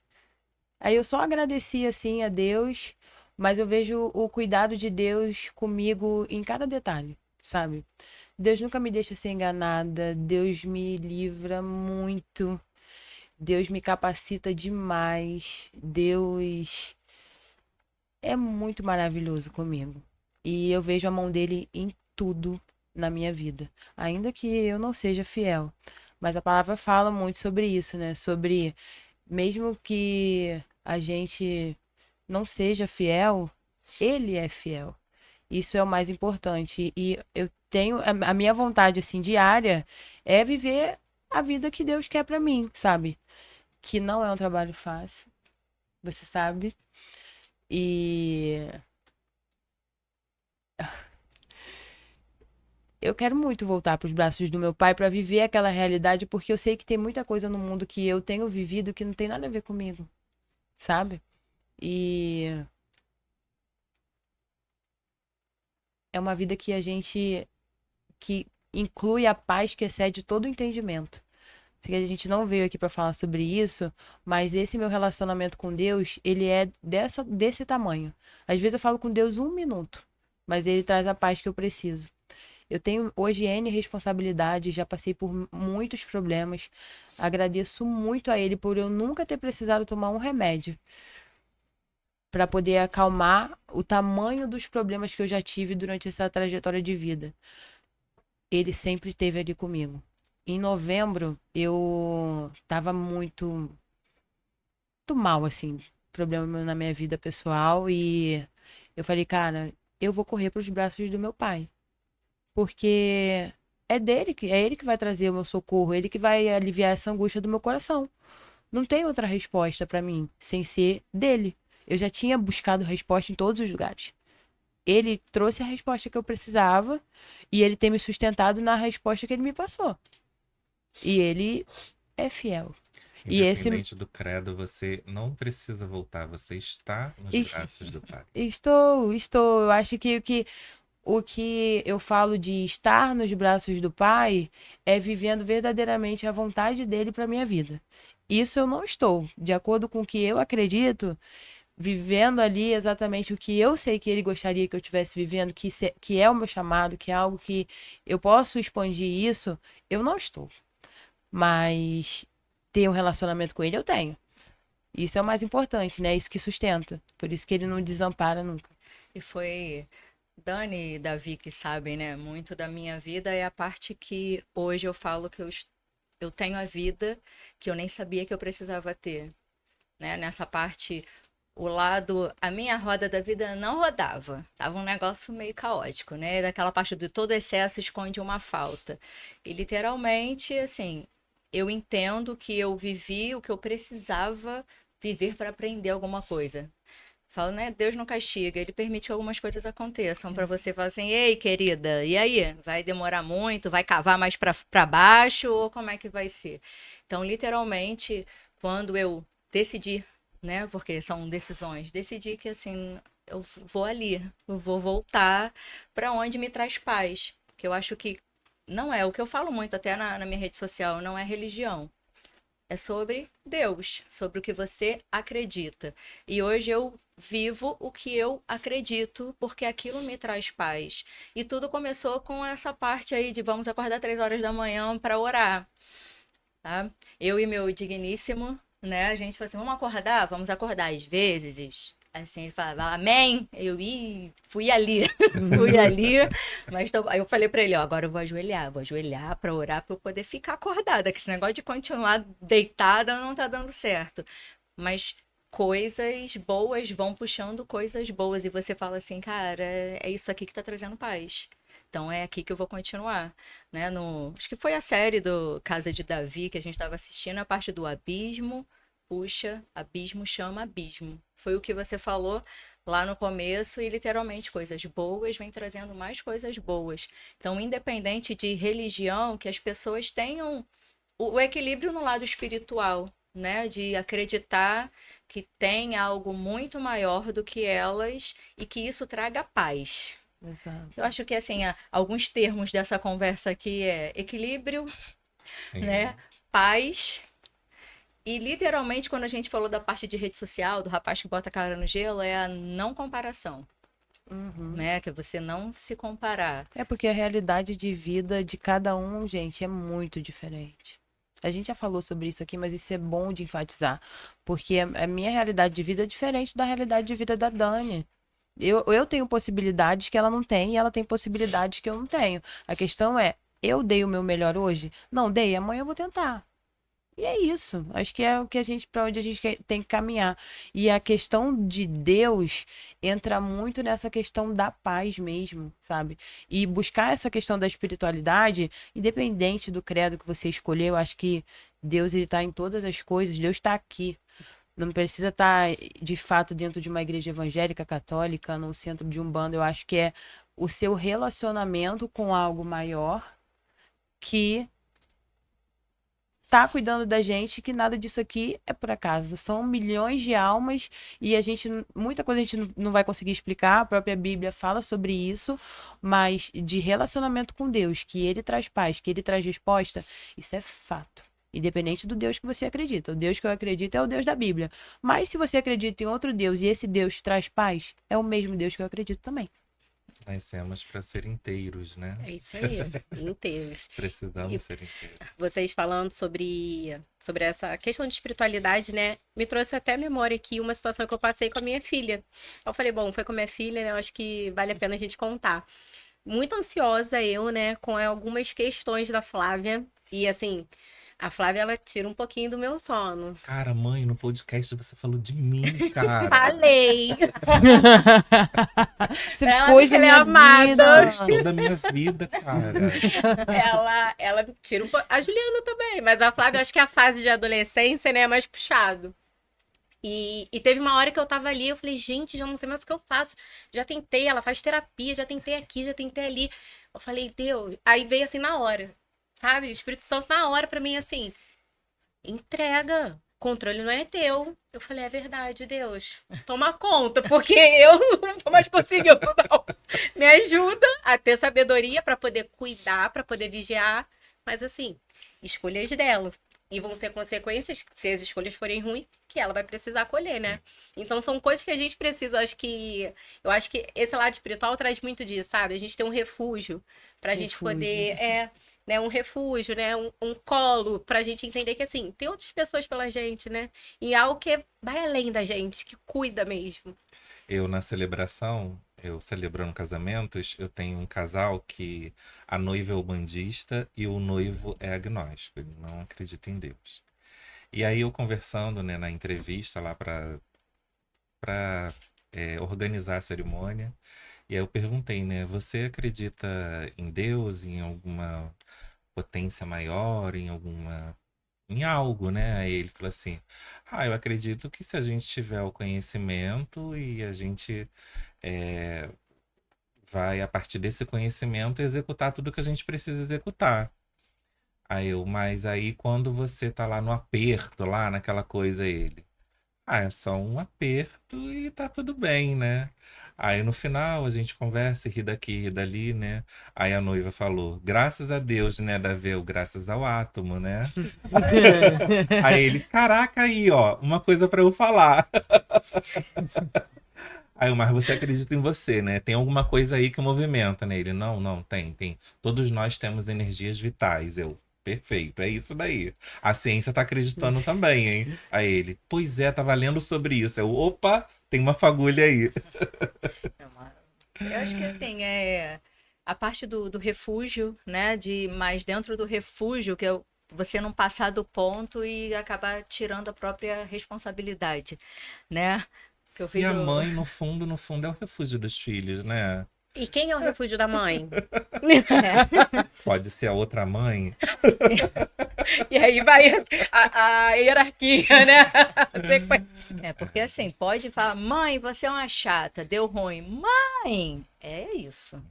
Aí eu só agradeci assim a Deus, mas eu vejo o cuidado de Deus comigo em cada detalhe, sabe? Deus nunca me deixa ser enganada, Deus me livra muito, Deus me capacita demais, Deus é muito maravilhoso comigo. E eu vejo a mão dele em tudo na minha vida, ainda que eu não seja fiel. Mas a palavra fala muito sobre isso, né? Sobre mesmo que a gente não seja fiel, ele é fiel. Isso é o mais importante. E eu tenho a minha vontade assim diária é viver a vida que Deus quer pra mim, sabe? Que não é um trabalho fácil, você sabe. E eu quero muito voltar para os braços do meu pai para viver aquela realidade, porque eu sei que tem muita coisa no mundo que eu tenho vivido que não tem nada a ver comigo, sabe? E é uma vida que que inclui a paz que excede todo o entendimento. Sei que a gente não veio aqui para falar sobre isso, mas esse meu relacionamento com Deus, ele é desse tamanho. Às vezes eu falo com Deus 1 minuto, mas ele traz a paz que eu preciso. Eu tenho hoje N responsabilidades, já passei por muitos problemas. Agradeço muito a ele por eu nunca ter precisado tomar um remédio para poder acalmar o tamanho dos problemas que eu já tive durante essa trajetória de vida. Ele sempre esteve ali comigo. Em novembro, eu tava muito mal, assim, problema na minha vida pessoal, e eu falei, cara, eu vou correr para os braços do meu pai. Porque é ele que vai trazer o meu socorro, ele que vai aliviar essa angústia do meu coração. Não tem outra resposta para mim sem ser dele. Eu já tinha buscado resposta em todos os lugares. Ele trouxe a resposta que eu precisava e ele tem me sustentado na resposta que ele me passou. E ele é fiel. E esse Independente do credo, você não precisa voltar, você está nos Es- braços do Pai. estou. Eu acho que o que eu falo de estar nos braços do Pai é vivendo verdadeiramente a vontade dele para minha vida. Isso eu não estou, de acordo com o que eu acredito, vivendo ali exatamente o que eu sei que ele gostaria que eu estivesse vivendo, que é o meu chamado, que é algo que eu posso expandir isso, eu não estou. Mas ter um relacionamento com ele eu tenho. Isso é o mais importante, né? Isso que sustenta. Por isso que ele não desampara nunca. E foi Dani e Davi que sabem, né? Muito da minha vida é a parte que hoje eu falo que eu tenho a vida que eu nem sabia que eu precisava ter, né? Nessa parte, a minha roda da vida não rodava. Tava um negócio meio caótico, né? Daquela parte do todo excesso esconde uma falta. E literalmente, assim, eu entendo que eu vivi o que eu precisava viver para aprender alguma coisa. Falo, né? Deus não castiga, ele permite que algumas coisas aconteçam para você falar assim: ei, querida, e aí? Vai demorar muito? Vai cavar mais para baixo? Ou como é que vai ser? Então, literalmente, quando eu decidi, né? Porque são decisões, decidi que assim, eu vou ali, eu vou voltar para onde me traz paz. Que eu acho que não é o que eu falo muito até na minha rede social, não é religião. É sobre Deus, sobre o que você acredita. E hoje eu vivo o que eu acredito, porque aquilo me traz paz. E tudo começou com essa parte aí de vamos acordar 3 horas da manhã para orar, tá? Eu e meu digníssimo, né? A gente falou assim, vamos acordar? Vamos acordar. Às vezes, assim, ele falava, amém. Fui ali, fui ali. Aí eu falei pra ele, ó, agora eu vou ajoelhar pra orar pra eu poder ficar acordada, que esse negócio de continuar deitada não tá dando certo. Mas coisas boas vão puxando coisas boas e você fala assim, cara, é isso aqui que tá trazendo paz. Então é aqui que eu vou continuar, né? Acho que foi a série do Casa de Davi que a gente estava assistindo, a parte do abismo, puxa, abismo chama abismo. Foi o que você falou lá no começo e literalmente coisas boas vêm trazendo mais coisas boas. Então, independente de religião, que as pessoas tenham o equilíbrio no lado espiritual, né? De acreditar que tem algo muito maior do que elas e que isso traga paz. Exato. Eu acho que, assim, alguns termos dessa conversa aqui é equilíbrio, Sim. né? Paz. E, literalmente, quando a gente falou da parte de rede social, do rapaz que bota a cara no gelo, é a não comparação, né? Que é você não se comparar. É porque a realidade de vida de cada um, gente, é muito diferente. A gente já falou sobre isso aqui, mas isso é bom de enfatizar. Porque a minha realidade de vida é diferente da realidade de vida da Dani. Eu tenho possibilidades que ela não tem e ela tem possibilidades que eu não tenho. A questão é, eu dei o meu melhor hoje? Não dei, amanhã eu vou tentar. E é isso. Acho que é o que a gente, para onde a gente tem que caminhar. E a questão de Deus entra muito nessa questão da paz mesmo, sabe? E buscar essa questão da espiritualidade, independente do credo que você escolher, eu acho que Deus, ele tá em todas as coisas, Deus está aqui. Não precisa estar, de fato, dentro de uma igreja evangélica, católica, no centro de um bando. Eu acho que é o seu relacionamento com algo maior que tá cuidando da gente, que nada disso aqui é por acaso. São milhões de almas e muita coisa a gente não vai conseguir explicar, a própria Bíblia fala sobre isso, mas de relacionamento com Deus, que ele traz paz, que ele traz resposta, isso é fato. Independente do Deus que você acredita. O Deus que eu acredito é o Deus da Bíblia. Mas se você acredita em outro Deus e esse Deus traz paz, é o mesmo Deus que eu acredito também. Nascemos para ser inteiros, né? É isso aí, inteiros. Precisamos ser inteiros. Vocês falando sobre essa questão de espiritualidade, né? Me trouxe até à memória aqui uma situação que eu passei com a minha filha. Eu falei, bom, foi com a minha filha, né? Eu acho que vale a pena a gente contar. Muito ansiosa eu, né? Com algumas questões da Flávia. E assim, a Flávia, ela tira um pouquinho do meu sono. Cara, mãe, no podcast você falou de mim, cara. Falei! Você Ela ficou diz que ela é minha amada. vida. Toda a minha vida, cara. Ela tira um pouco. A Juliana também, mas a Flávia, eu acho que a fase de adolescência, né, é mais puxado. E teve uma hora que eu tava ali, eu falei, gente, já não sei mais o que eu faço. Já tentei, ela faz terapia, já tentei aqui, já tentei ali. Eu falei, Deus. Aí veio assim na hora, sabe? O Espírito Santo na hora pra mim, assim, entrega. Controle não é teu. Eu falei, é verdade, Deus. Toma conta, porque eu não tô mais conseguindo, não. Me ajuda a ter sabedoria pra poder cuidar, pra poder vigiar. Mas assim, escolhas dela. E vão ser consequências, se as escolhas forem ruins, que ela vai precisar colher, né? Então são coisas que a gente precisa, eu acho que esse lado espiritual traz muito disso, sabe? A gente tem um refúgio pra gente poder, né, um refúgio, né, um colo pra gente entender que assim, tem outras pessoas pela gente, né? E algo que vai além da gente, que cuida mesmo. Eu, na celebração, eu celebrando casamentos, eu tenho um casal que a noiva é ubandista e o noivo é agnóstico, ele não acredita em Deus. E aí eu conversando, né, na entrevista lá para organizar a cerimônia, e aí eu perguntei, né, você acredita em Deus, em alguma potência maior, em algo, né? Aí ele falou assim: ah, eu acredito que se a gente tiver o conhecimento e a gente vai, a partir desse conhecimento, executar tudo que a gente precisa executar. Mas aí quando você tá lá no aperto, lá naquela coisa, ele: ah, é só um aperto e tá tudo bem, né? Aí no final a gente conversa, ri daqui, ri dali, né? Aí a noiva falou: graças a Deus, né, Davi, graças ao átomo, né? Aí ele: caraca, aí, ó, uma coisa pra eu falar. Aí, mas você acredita em você, né? Tem alguma coisa aí que movimenta, né? Ele: não, tem. Todos nós temos energias vitais. Perfeito, é isso daí. A ciência tá acreditando também, hein? Aí ele: pois é, tava lendo sobre isso. Opa, tem uma fagulha aí. Eu acho que assim, a parte do refúgio, né? Mas dentro do refúgio, que você não passar do ponto e acabar tirando a própria responsabilidade, né? Que eu fiz E a mãe, no fundo, é o refúgio dos filhos, né? E quem é o refúgio da mãe? Pode ser a outra mãe. E aí vai a hierarquia, né? A sequência. Porque assim, pode falar, mãe, você é uma chata, deu ruim. Mãe, é isso.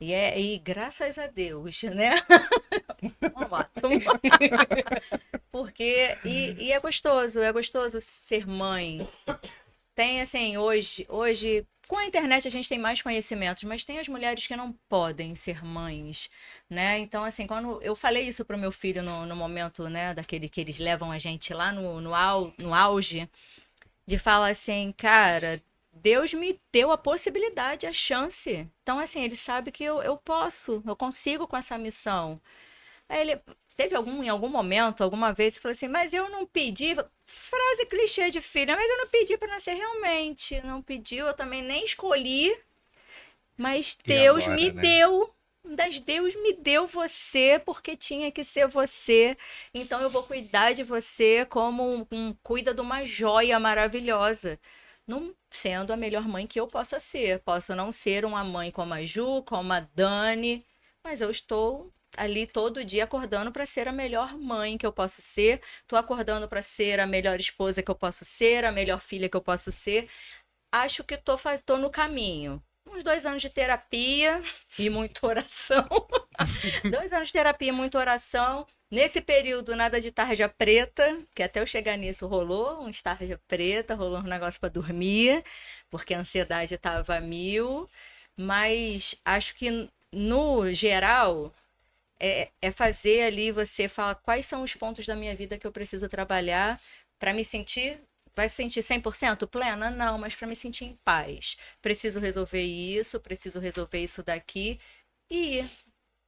E graças a Deus, né? Vamos lá, porque, e é gostoso ser mãe. Tem assim, hoje, com a internet a gente tem mais conhecimentos, mas tem as mulheres que não podem ser mães, né? Então, assim, quando eu falei isso pro meu filho no momento, né, daquele que eles levam a gente lá no auge, de falar assim, cara, Deus me deu a possibilidade, a chance. Então, assim, ele sabe que eu consigo com essa missão. Aí ele teve em algum momento, alguma vez, ele falou assim, mas eu não pedi, frase clichê de filha, mas eu não pedi para nascer realmente, não pediu, eu também nem escolhi, mas Deus agora, me né? deu Mas Deus me deu você porque tinha que ser você. Então eu vou cuidar de você como cuida de uma joia maravilhosa. Não sendo a melhor mãe que eu possa ser. Posso não ser uma mãe como a Ju, como a Dani, mas eu estou ali todo dia acordando para ser a melhor mãe que eu posso ser. Estou acordando para ser a melhor esposa que eu posso ser, a melhor filha que eu posso ser. Acho que tô no caminho. Uns 2 anos de terapia e muita oração. 2 anos de terapia e muita oração. Nesse período, nada de tarja preta, que até eu chegar nisso rolou uns tarja preta, rolou um negócio para dormir, porque a ansiedade estava a mil. Mas acho que, no geral, é fazer ali, você fala quais são os pontos da minha vida que eu preciso trabalhar para me sentir. Vai se sentir 100% plena? Não, mas para me sentir em paz. Preciso resolver isso daqui e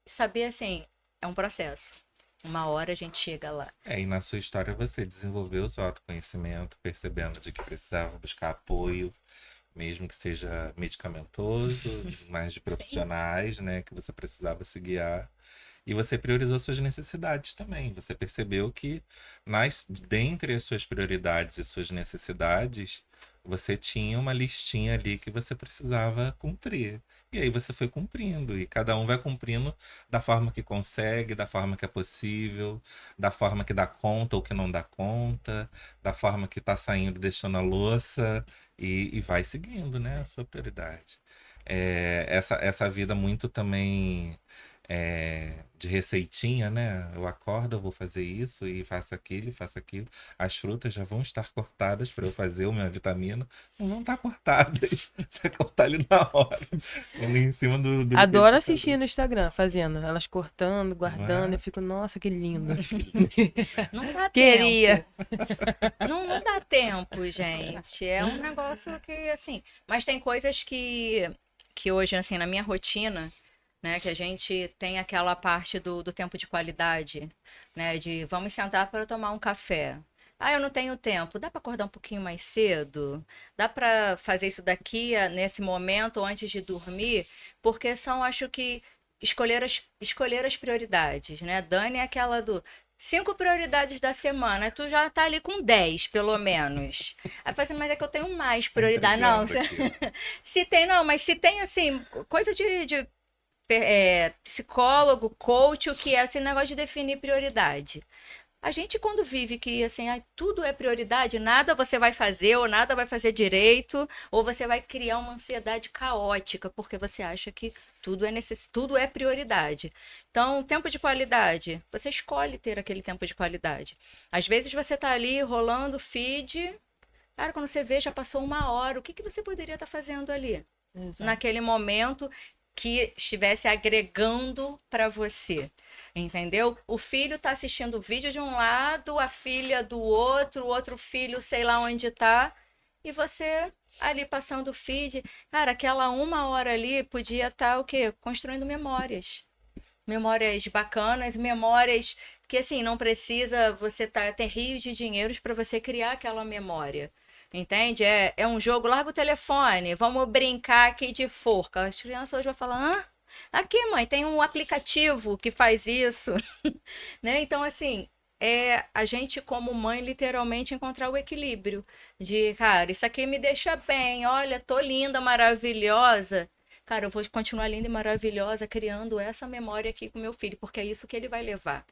saber assim, é um processo. Uma hora a gente chega lá. E na sua história você desenvolveu o seu autoconhecimento, percebendo de que precisava buscar apoio, mesmo que seja medicamentoso, mais de profissionais, né, que você precisava se guiar. E você priorizou suas necessidades também. Você percebeu que dentre as suas prioridades e suas necessidades, você tinha uma listinha ali que você precisava cumprir. E aí você foi cumprindo. E cada um vai cumprindo da forma que consegue, da forma que é possível, da forma que dá conta ou que não dá conta, da forma que está saindo, deixando a louça, e vai seguindo, né, a sua prioridade. Essa vida muito também de receitinha, né? Eu acordo, eu vou fazer isso e faço aquilo, e faço aquilo. As frutas já vão estar cortadas para eu fazer a minha vitamina. Não vão estar cortadas. Você cortar ali na hora. Ali em cima do Adoro liquidificador. assistir no Instagram, fazendo. Elas cortando, guardando. Não é? Eu fico, nossa, que lindo. Não dá Queria. tempo. Não dá tempo, gente. É um negócio que, assim... Mas tem coisas que hoje, assim, na minha rotina, né, que a gente tem aquela parte do tempo de qualidade, né, de vamos sentar para tomar um café. Ah, eu não tenho tempo. Dá para acordar um pouquinho mais cedo? Dá para fazer isso daqui, nesse momento, antes de dormir? Porque são, acho que, escolher as prioridades, né? Dani é aquela do 5 prioridades da semana, tu já tá ali com 10, pelo menos. Aí fala assim, mas é que eu tenho mais prioridade. Não, Entregando aqui. mas se tem, assim, coisa de psicólogo, coach, o que é esse negócio de definir prioridade. A gente, quando vive que assim, tudo é prioridade, nada você vai fazer, ou nada vai fazer direito, ou você vai criar uma ansiedade caótica, porque você acha que tudo é prioridade. Então, tempo de qualidade, você escolhe ter aquele tempo de qualidade. Às vezes você está ali rolando feed, cara, quando você vê, já passou 1 hora, o que você poderia estar fazendo ali? Exato. Naquele momento que estivesse agregando para você, entendeu? O filho está assistindo o vídeo de um lado, a filha do outro, o outro filho sei lá onde está, e você ali passando o feed. Cara, aquela 1 hora ali podia estar o quê? Construindo memórias. Memórias bacanas, memórias que assim, não precisa você ter rios de dinheiros para você criar aquela memória. Entende? É um jogo, larga o telefone, vamos brincar aqui de forca. As crianças hoje vão falar, hã? Aqui, mãe, tem um aplicativo que faz isso. Né? Então, assim, a gente como mãe literalmente encontrar o equilíbrio de, cara, isso aqui me deixa bem, olha, tô linda, maravilhosa. Cara, eu vou continuar linda e maravilhosa criando essa memória aqui com meu filho, porque é isso que ele vai levar.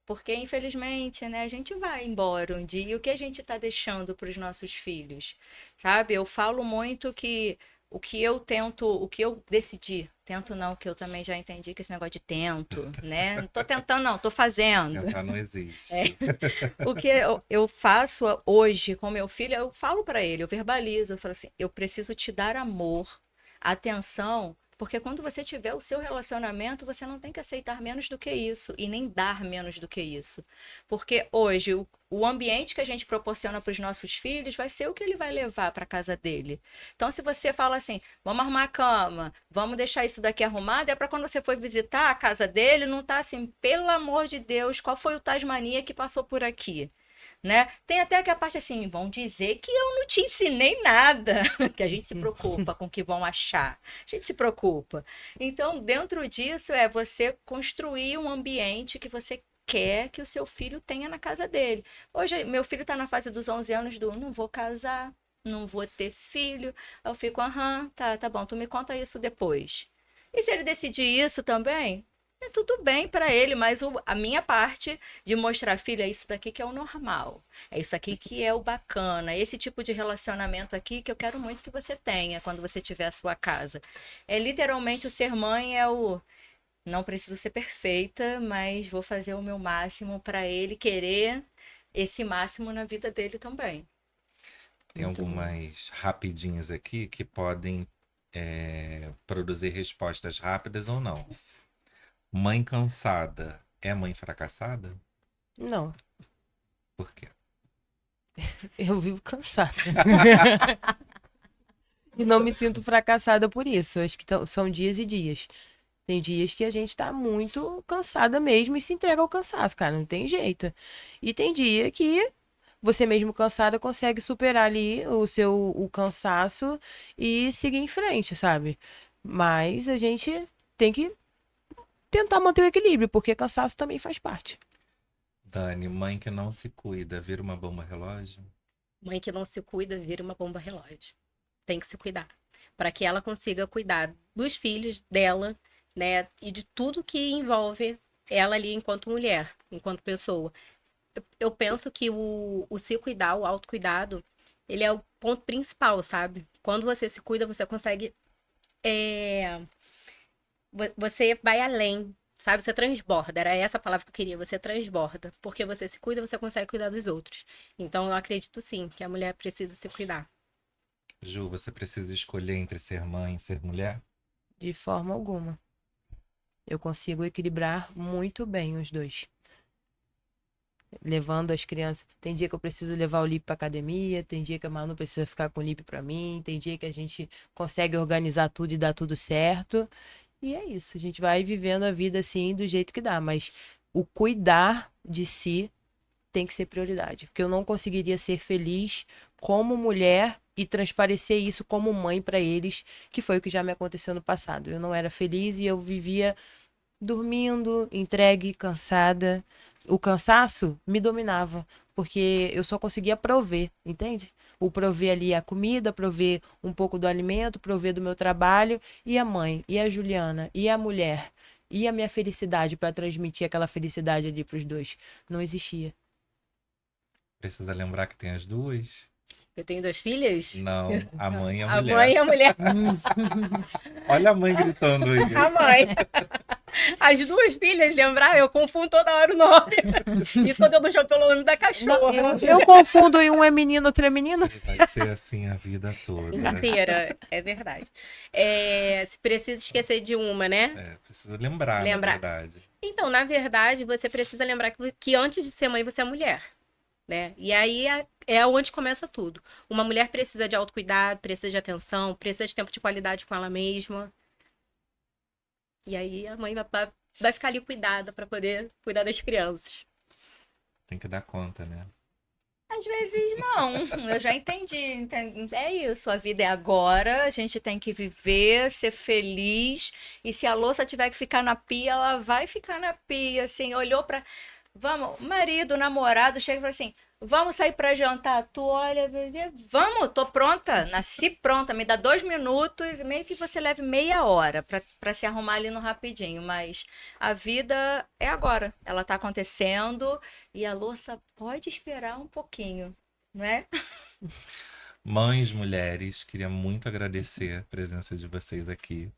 Porque, infelizmente, né, a gente vai embora um dia. E o que a gente está deixando para os nossos filhos? Sabe? Eu falo muito que o que eu decidi, tento não, que eu também já entendi que esse negócio de tento, né? Não tô tentando, não, tô fazendo. Tentar não existe. O que eu faço hoje com meu filho, eu falo para ele, eu verbalizo, eu falo assim, eu preciso te dar amor, atenção. Porque quando você tiver o seu relacionamento, você não tem que aceitar menos do que isso e nem dar menos do que isso. Porque hoje o ambiente que a gente proporciona para os nossos filhos vai ser o que ele vai levar para a casa dele. Então, se você fala assim, vamos arrumar a cama, vamos deixar isso daqui arrumado, é para quando você for visitar a casa dele, não tá assim, pelo amor de Deus, qual foi o Tasmania que passou por aqui? né? Tem até que a parte assim, vão dizer que eu não te ensinei nada, que a gente se preocupa com o que vão achar. A gente se preocupa. Então, dentro disso é você construir um ambiente que você quer que o seu filho tenha na casa dele. Hoje, meu filho está na fase dos 11 anos do não vou casar, não vou ter filho. Eu fico, aham, tá bom, tu me conta isso depois. E se ele decidir isso também, é tudo bem para ele, mas a minha parte de mostrar, filha, é isso daqui que é o normal, é isso aqui que é o bacana, esse tipo de relacionamento aqui que eu quero muito que você tenha quando você tiver a sua casa. É literalmente o ser mãe é o não preciso ser perfeita, mas vou fazer o meu máximo para ele querer esse máximo na vida dele também. Tem Muito bom. algumas rapidinhas aqui que podem produzir respostas rápidas ou não. Mãe cansada é mãe fracassada? Não, Por quê? eu vivo cansada. E não me sinto fracassada por isso. Acho que são dias e dias. Tem dias que a gente tá muito cansada mesmo e se entrega ao cansaço, cara. Não tem jeito. E tem dia que você mesmo cansada consegue superar ali o cansaço e seguir em frente, sabe? Mas a gente tem que tentar manter o equilíbrio, porque cansaço também faz parte. Dani, mãe que não se cuida, vira uma bomba relógio? Mãe que não se cuida vira uma bomba relógio. Tem que se cuidar. Para que ela consiga cuidar dos filhos dela, né? E de tudo que envolve ela ali enquanto mulher, enquanto pessoa. Eu penso que o se cuidar, o autocuidado, ele é o ponto principal, sabe? Quando você se cuida, você consegue. Você vai além, sabe? Você transborda. Era essa a palavra que eu queria. Você transborda. Porque você se cuida, você consegue cuidar dos outros. Então, eu acredito sim que a mulher precisa se cuidar. Ju, você precisa escolher entre ser mãe e ser mulher? De forma alguma. Eu consigo equilibrar muito bem os dois. Levando as crianças. Tem dia que eu preciso levar o Lipe pra academia, tem dia que a Manu precisa ficar com o Lipe pra mim, tem dia que a gente consegue organizar tudo e dar tudo certo. E é isso, a gente vai vivendo a vida assim do jeito que dá, mas o cuidar de si tem que ser prioridade, porque eu não conseguiria ser feliz como mulher e transparecer isso como mãe pra eles, que foi o que já me aconteceu no passado. Eu não era feliz e eu vivia dormindo, entregue, cansada. O cansaço me dominava, porque eu só conseguia prover, entende? O prover ali a comida, prover um pouco do alimento, prover do meu trabalho, e a mãe, e a Juliana, e a mulher, e a minha felicidade para transmitir aquela felicidade ali para os dois. Não existia. Precisa lembrar que tem as duas? Eu tenho 2 filhas. Não, a mãe e a A mulher. mãe e a mulher. Olha a mãe gritando aí. A mãe. As 2 filhas, lembrar, eu confundo toda hora o nome. Isso quando eu não chamo pelo nome da cachorra. Eu confundo e um é menino, outro é menina. Vai ser assim a vida toda. Inteira, é verdade. Se precisa esquecer de uma, né? Precisa lembrar, Lembrar. na verdade. Então, na verdade, você precisa lembrar que antes de ser mãe, você é mulher, né? E aí é onde começa tudo. Uma mulher precisa de autocuidado, precisa de atenção, precisa de tempo de qualidade com ela mesma. E aí a mãe vai ficar ali cuidada para poder cuidar das crianças. Tem que dar conta, né? Às vezes não, eu já entendi. É isso, a vida é agora, a gente tem que viver, ser feliz. E se a louça tiver que ficar na pia, ela vai ficar na pia. Assim, olhou pra. Vamos, marido, namorado, chega e fala assim: vamos sair pra jantar. Tu olha, vamos, tô pronta, nasci pronta. Me dá 2 minutos, meio que você leve meia hora pra se arrumar ali no rapidinho. Mas a vida é agora, ela tá acontecendo e a louça pode esperar um pouquinho, não é? Mães, mulheres, queria muito agradecer a presença de vocês aqui.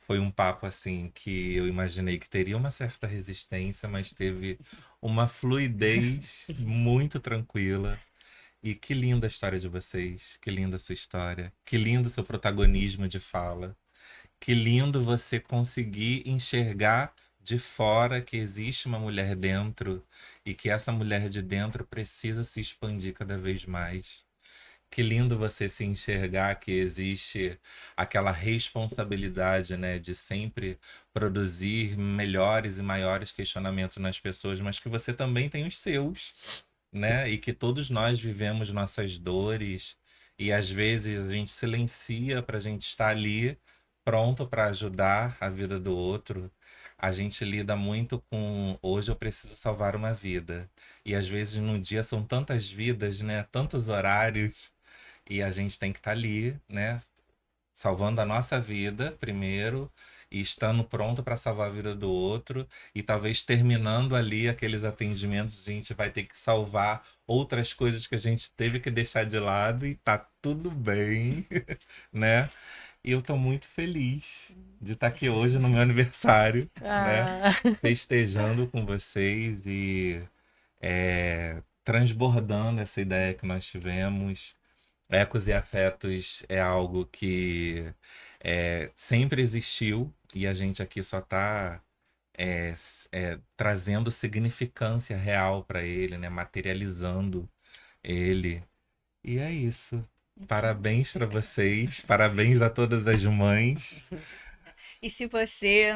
Foi um papo assim que eu imaginei que teria uma certa resistência, mas teve uma fluidez muito tranquila. E que linda a história de vocês, que linda a sua história, que lindo o seu protagonismo de fala, que lindo você conseguir enxergar de fora que existe uma mulher dentro e que essa mulher de dentro precisa se expandir cada vez mais. Que lindo você se enxergar que existe aquela responsabilidade, né, de sempre produzir melhores e maiores questionamentos nas pessoas, mas que você também tem os seus, né? E que todos nós vivemos nossas dores e às vezes a gente silencia para a gente estar ali pronto para ajudar a vida do outro. A gente lida muito com hoje eu preciso salvar uma vida. E às vezes no dia são tantas vidas, né? Tantos horários e a gente tem que estar ali, né? Salvando a nossa vida primeiro e estando pronto para salvar a vida do outro e talvez terminando ali aqueles atendimentos, a gente vai ter que salvar outras coisas que a gente teve que deixar de lado e tá tudo bem, né? E eu tô muito feliz de estar aqui hoje no meu aniversário, né? Festejando com vocês e transbordando essa ideia que nós tivemos. Ecos e afetos é algo que sempre existiu e a gente aqui só está trazendo significância real para ele, né? Materializando ele. E é isso. Parabéns para vocês, parabéns a todas as mães. E se você,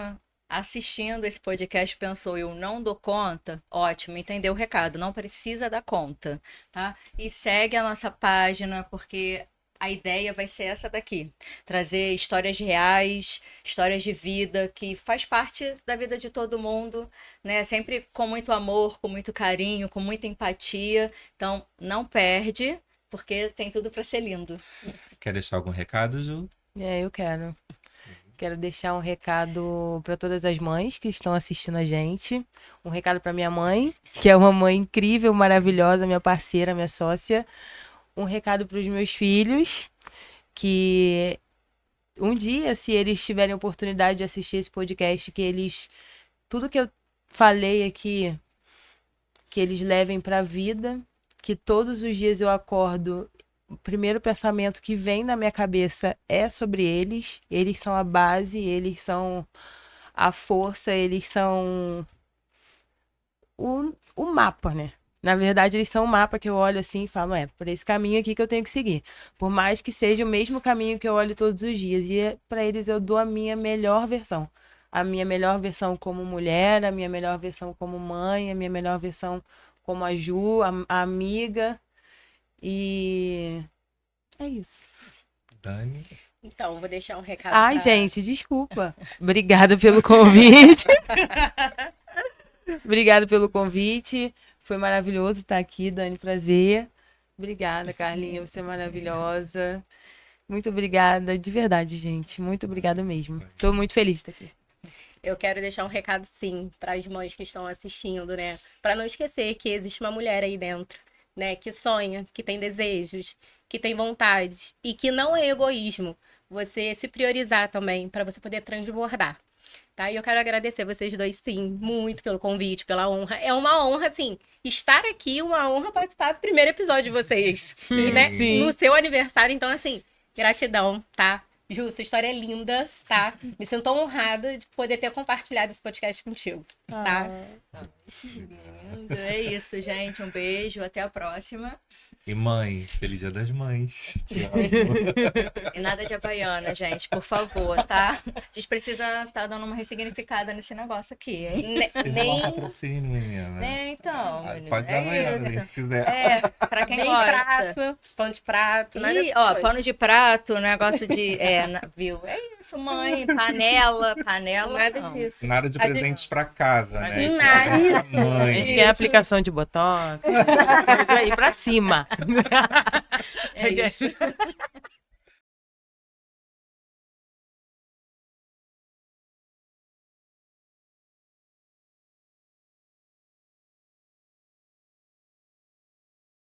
assistindo esse podcast, pensou, eu não dou conta, ótimo, entendeu o recado, não precisa dar conta, tá? E segue a nossa página, porque a ideia vai ser essa daqui, trazer histórias reais, histórias de vida, que faz parte da vida de todo mundo, né? Sempre com muito amor, com muito carinho, com muita empatia. Então, não perde, porque tem tudo para ser lindo. Quer deixar algum recado, Ju? Eu quero. Quero deixar um recado para todas as mães que estão assistindo a gente. Um recado para minha mãe, que é uma mãe incrível, maravilhosa, minha parceira, minha sócia. Um recado para os meus filhos, que um dia, se eles tiverem oportunidade de assistir esse podcast, que eles, tudo que eu falei aqui, que eles levem para a vida, que todos os dias eu acordo, o primeiro pensamento que vem na minha cabeça é sobre eles. Eles são a base, eles são a força, eles são o mapa, né? Na verdade, eles são um mapa que eu olho assim e falo, por esse caminho aqui que eu tenho que seguir. Por mais que seja o mesmo caminho que eu olho todos os dias. E para eles eu dou a minha melhor versão. A minha melhor versão como mulher, a minha melhor versão como mãe, a minha melhor versão como a Ju, a amiga. E é isso. Dani? Então, vou deixar um recado. Ai, gente, desculpa. Obrigada pelo convite. Obrigada pelo convite. Foi maravilhoso estar aqui, Dani, prazer. Obrigada, Carlinha, você é maravilhosa. Muito obrigada, de verdade, gente. Muito obrigada mesmo. Estou muito feliz de estar aqui. Eu quero deixar um recado, sim, para as mães que estão assistindo, né? Para não esquecer que existe uma mulher aí dentro, né? Que sonha, que tem desejos, que tem vontades e que não é egoísmo você se priorizar também para você poder transbordar. Tá? E eu quero agradecer vocês dois, sim, muito pelo convite, pela honra. É uma honra, assim, estar aqui, uma honra participar do primeiro episódio de vocês, né? Sim. No seu aniversário. Então, assim, gratidão, tá? Ju, sua história é linda, tá? Me sinto honrada de poder ter compartilhado esse podcast contigo, tá? É isso, gente. Um beijo, até a próxima. E mãe, feliz Dia das Mães. Te amo. E nada de Havaiana, gente, por favor, tá? A gente precisa estar dando uma ressignificada nesse negócio aqui, hein? Nem patrocínio, menina. Então, menina, Pode dar Havaiana, isso. se quiser. Pra quem Nem gosta. prato, pano de prato, nada E, dessas ó, coisas. pano de prato, negócio de. Viu? É isso, mãe. Panela, Nada não. disso. Nada de A gente- presentes pra casa, né? Isso Nada. é pra A mãe. gente quer aplicação de botox. Aí pra cima. É isso.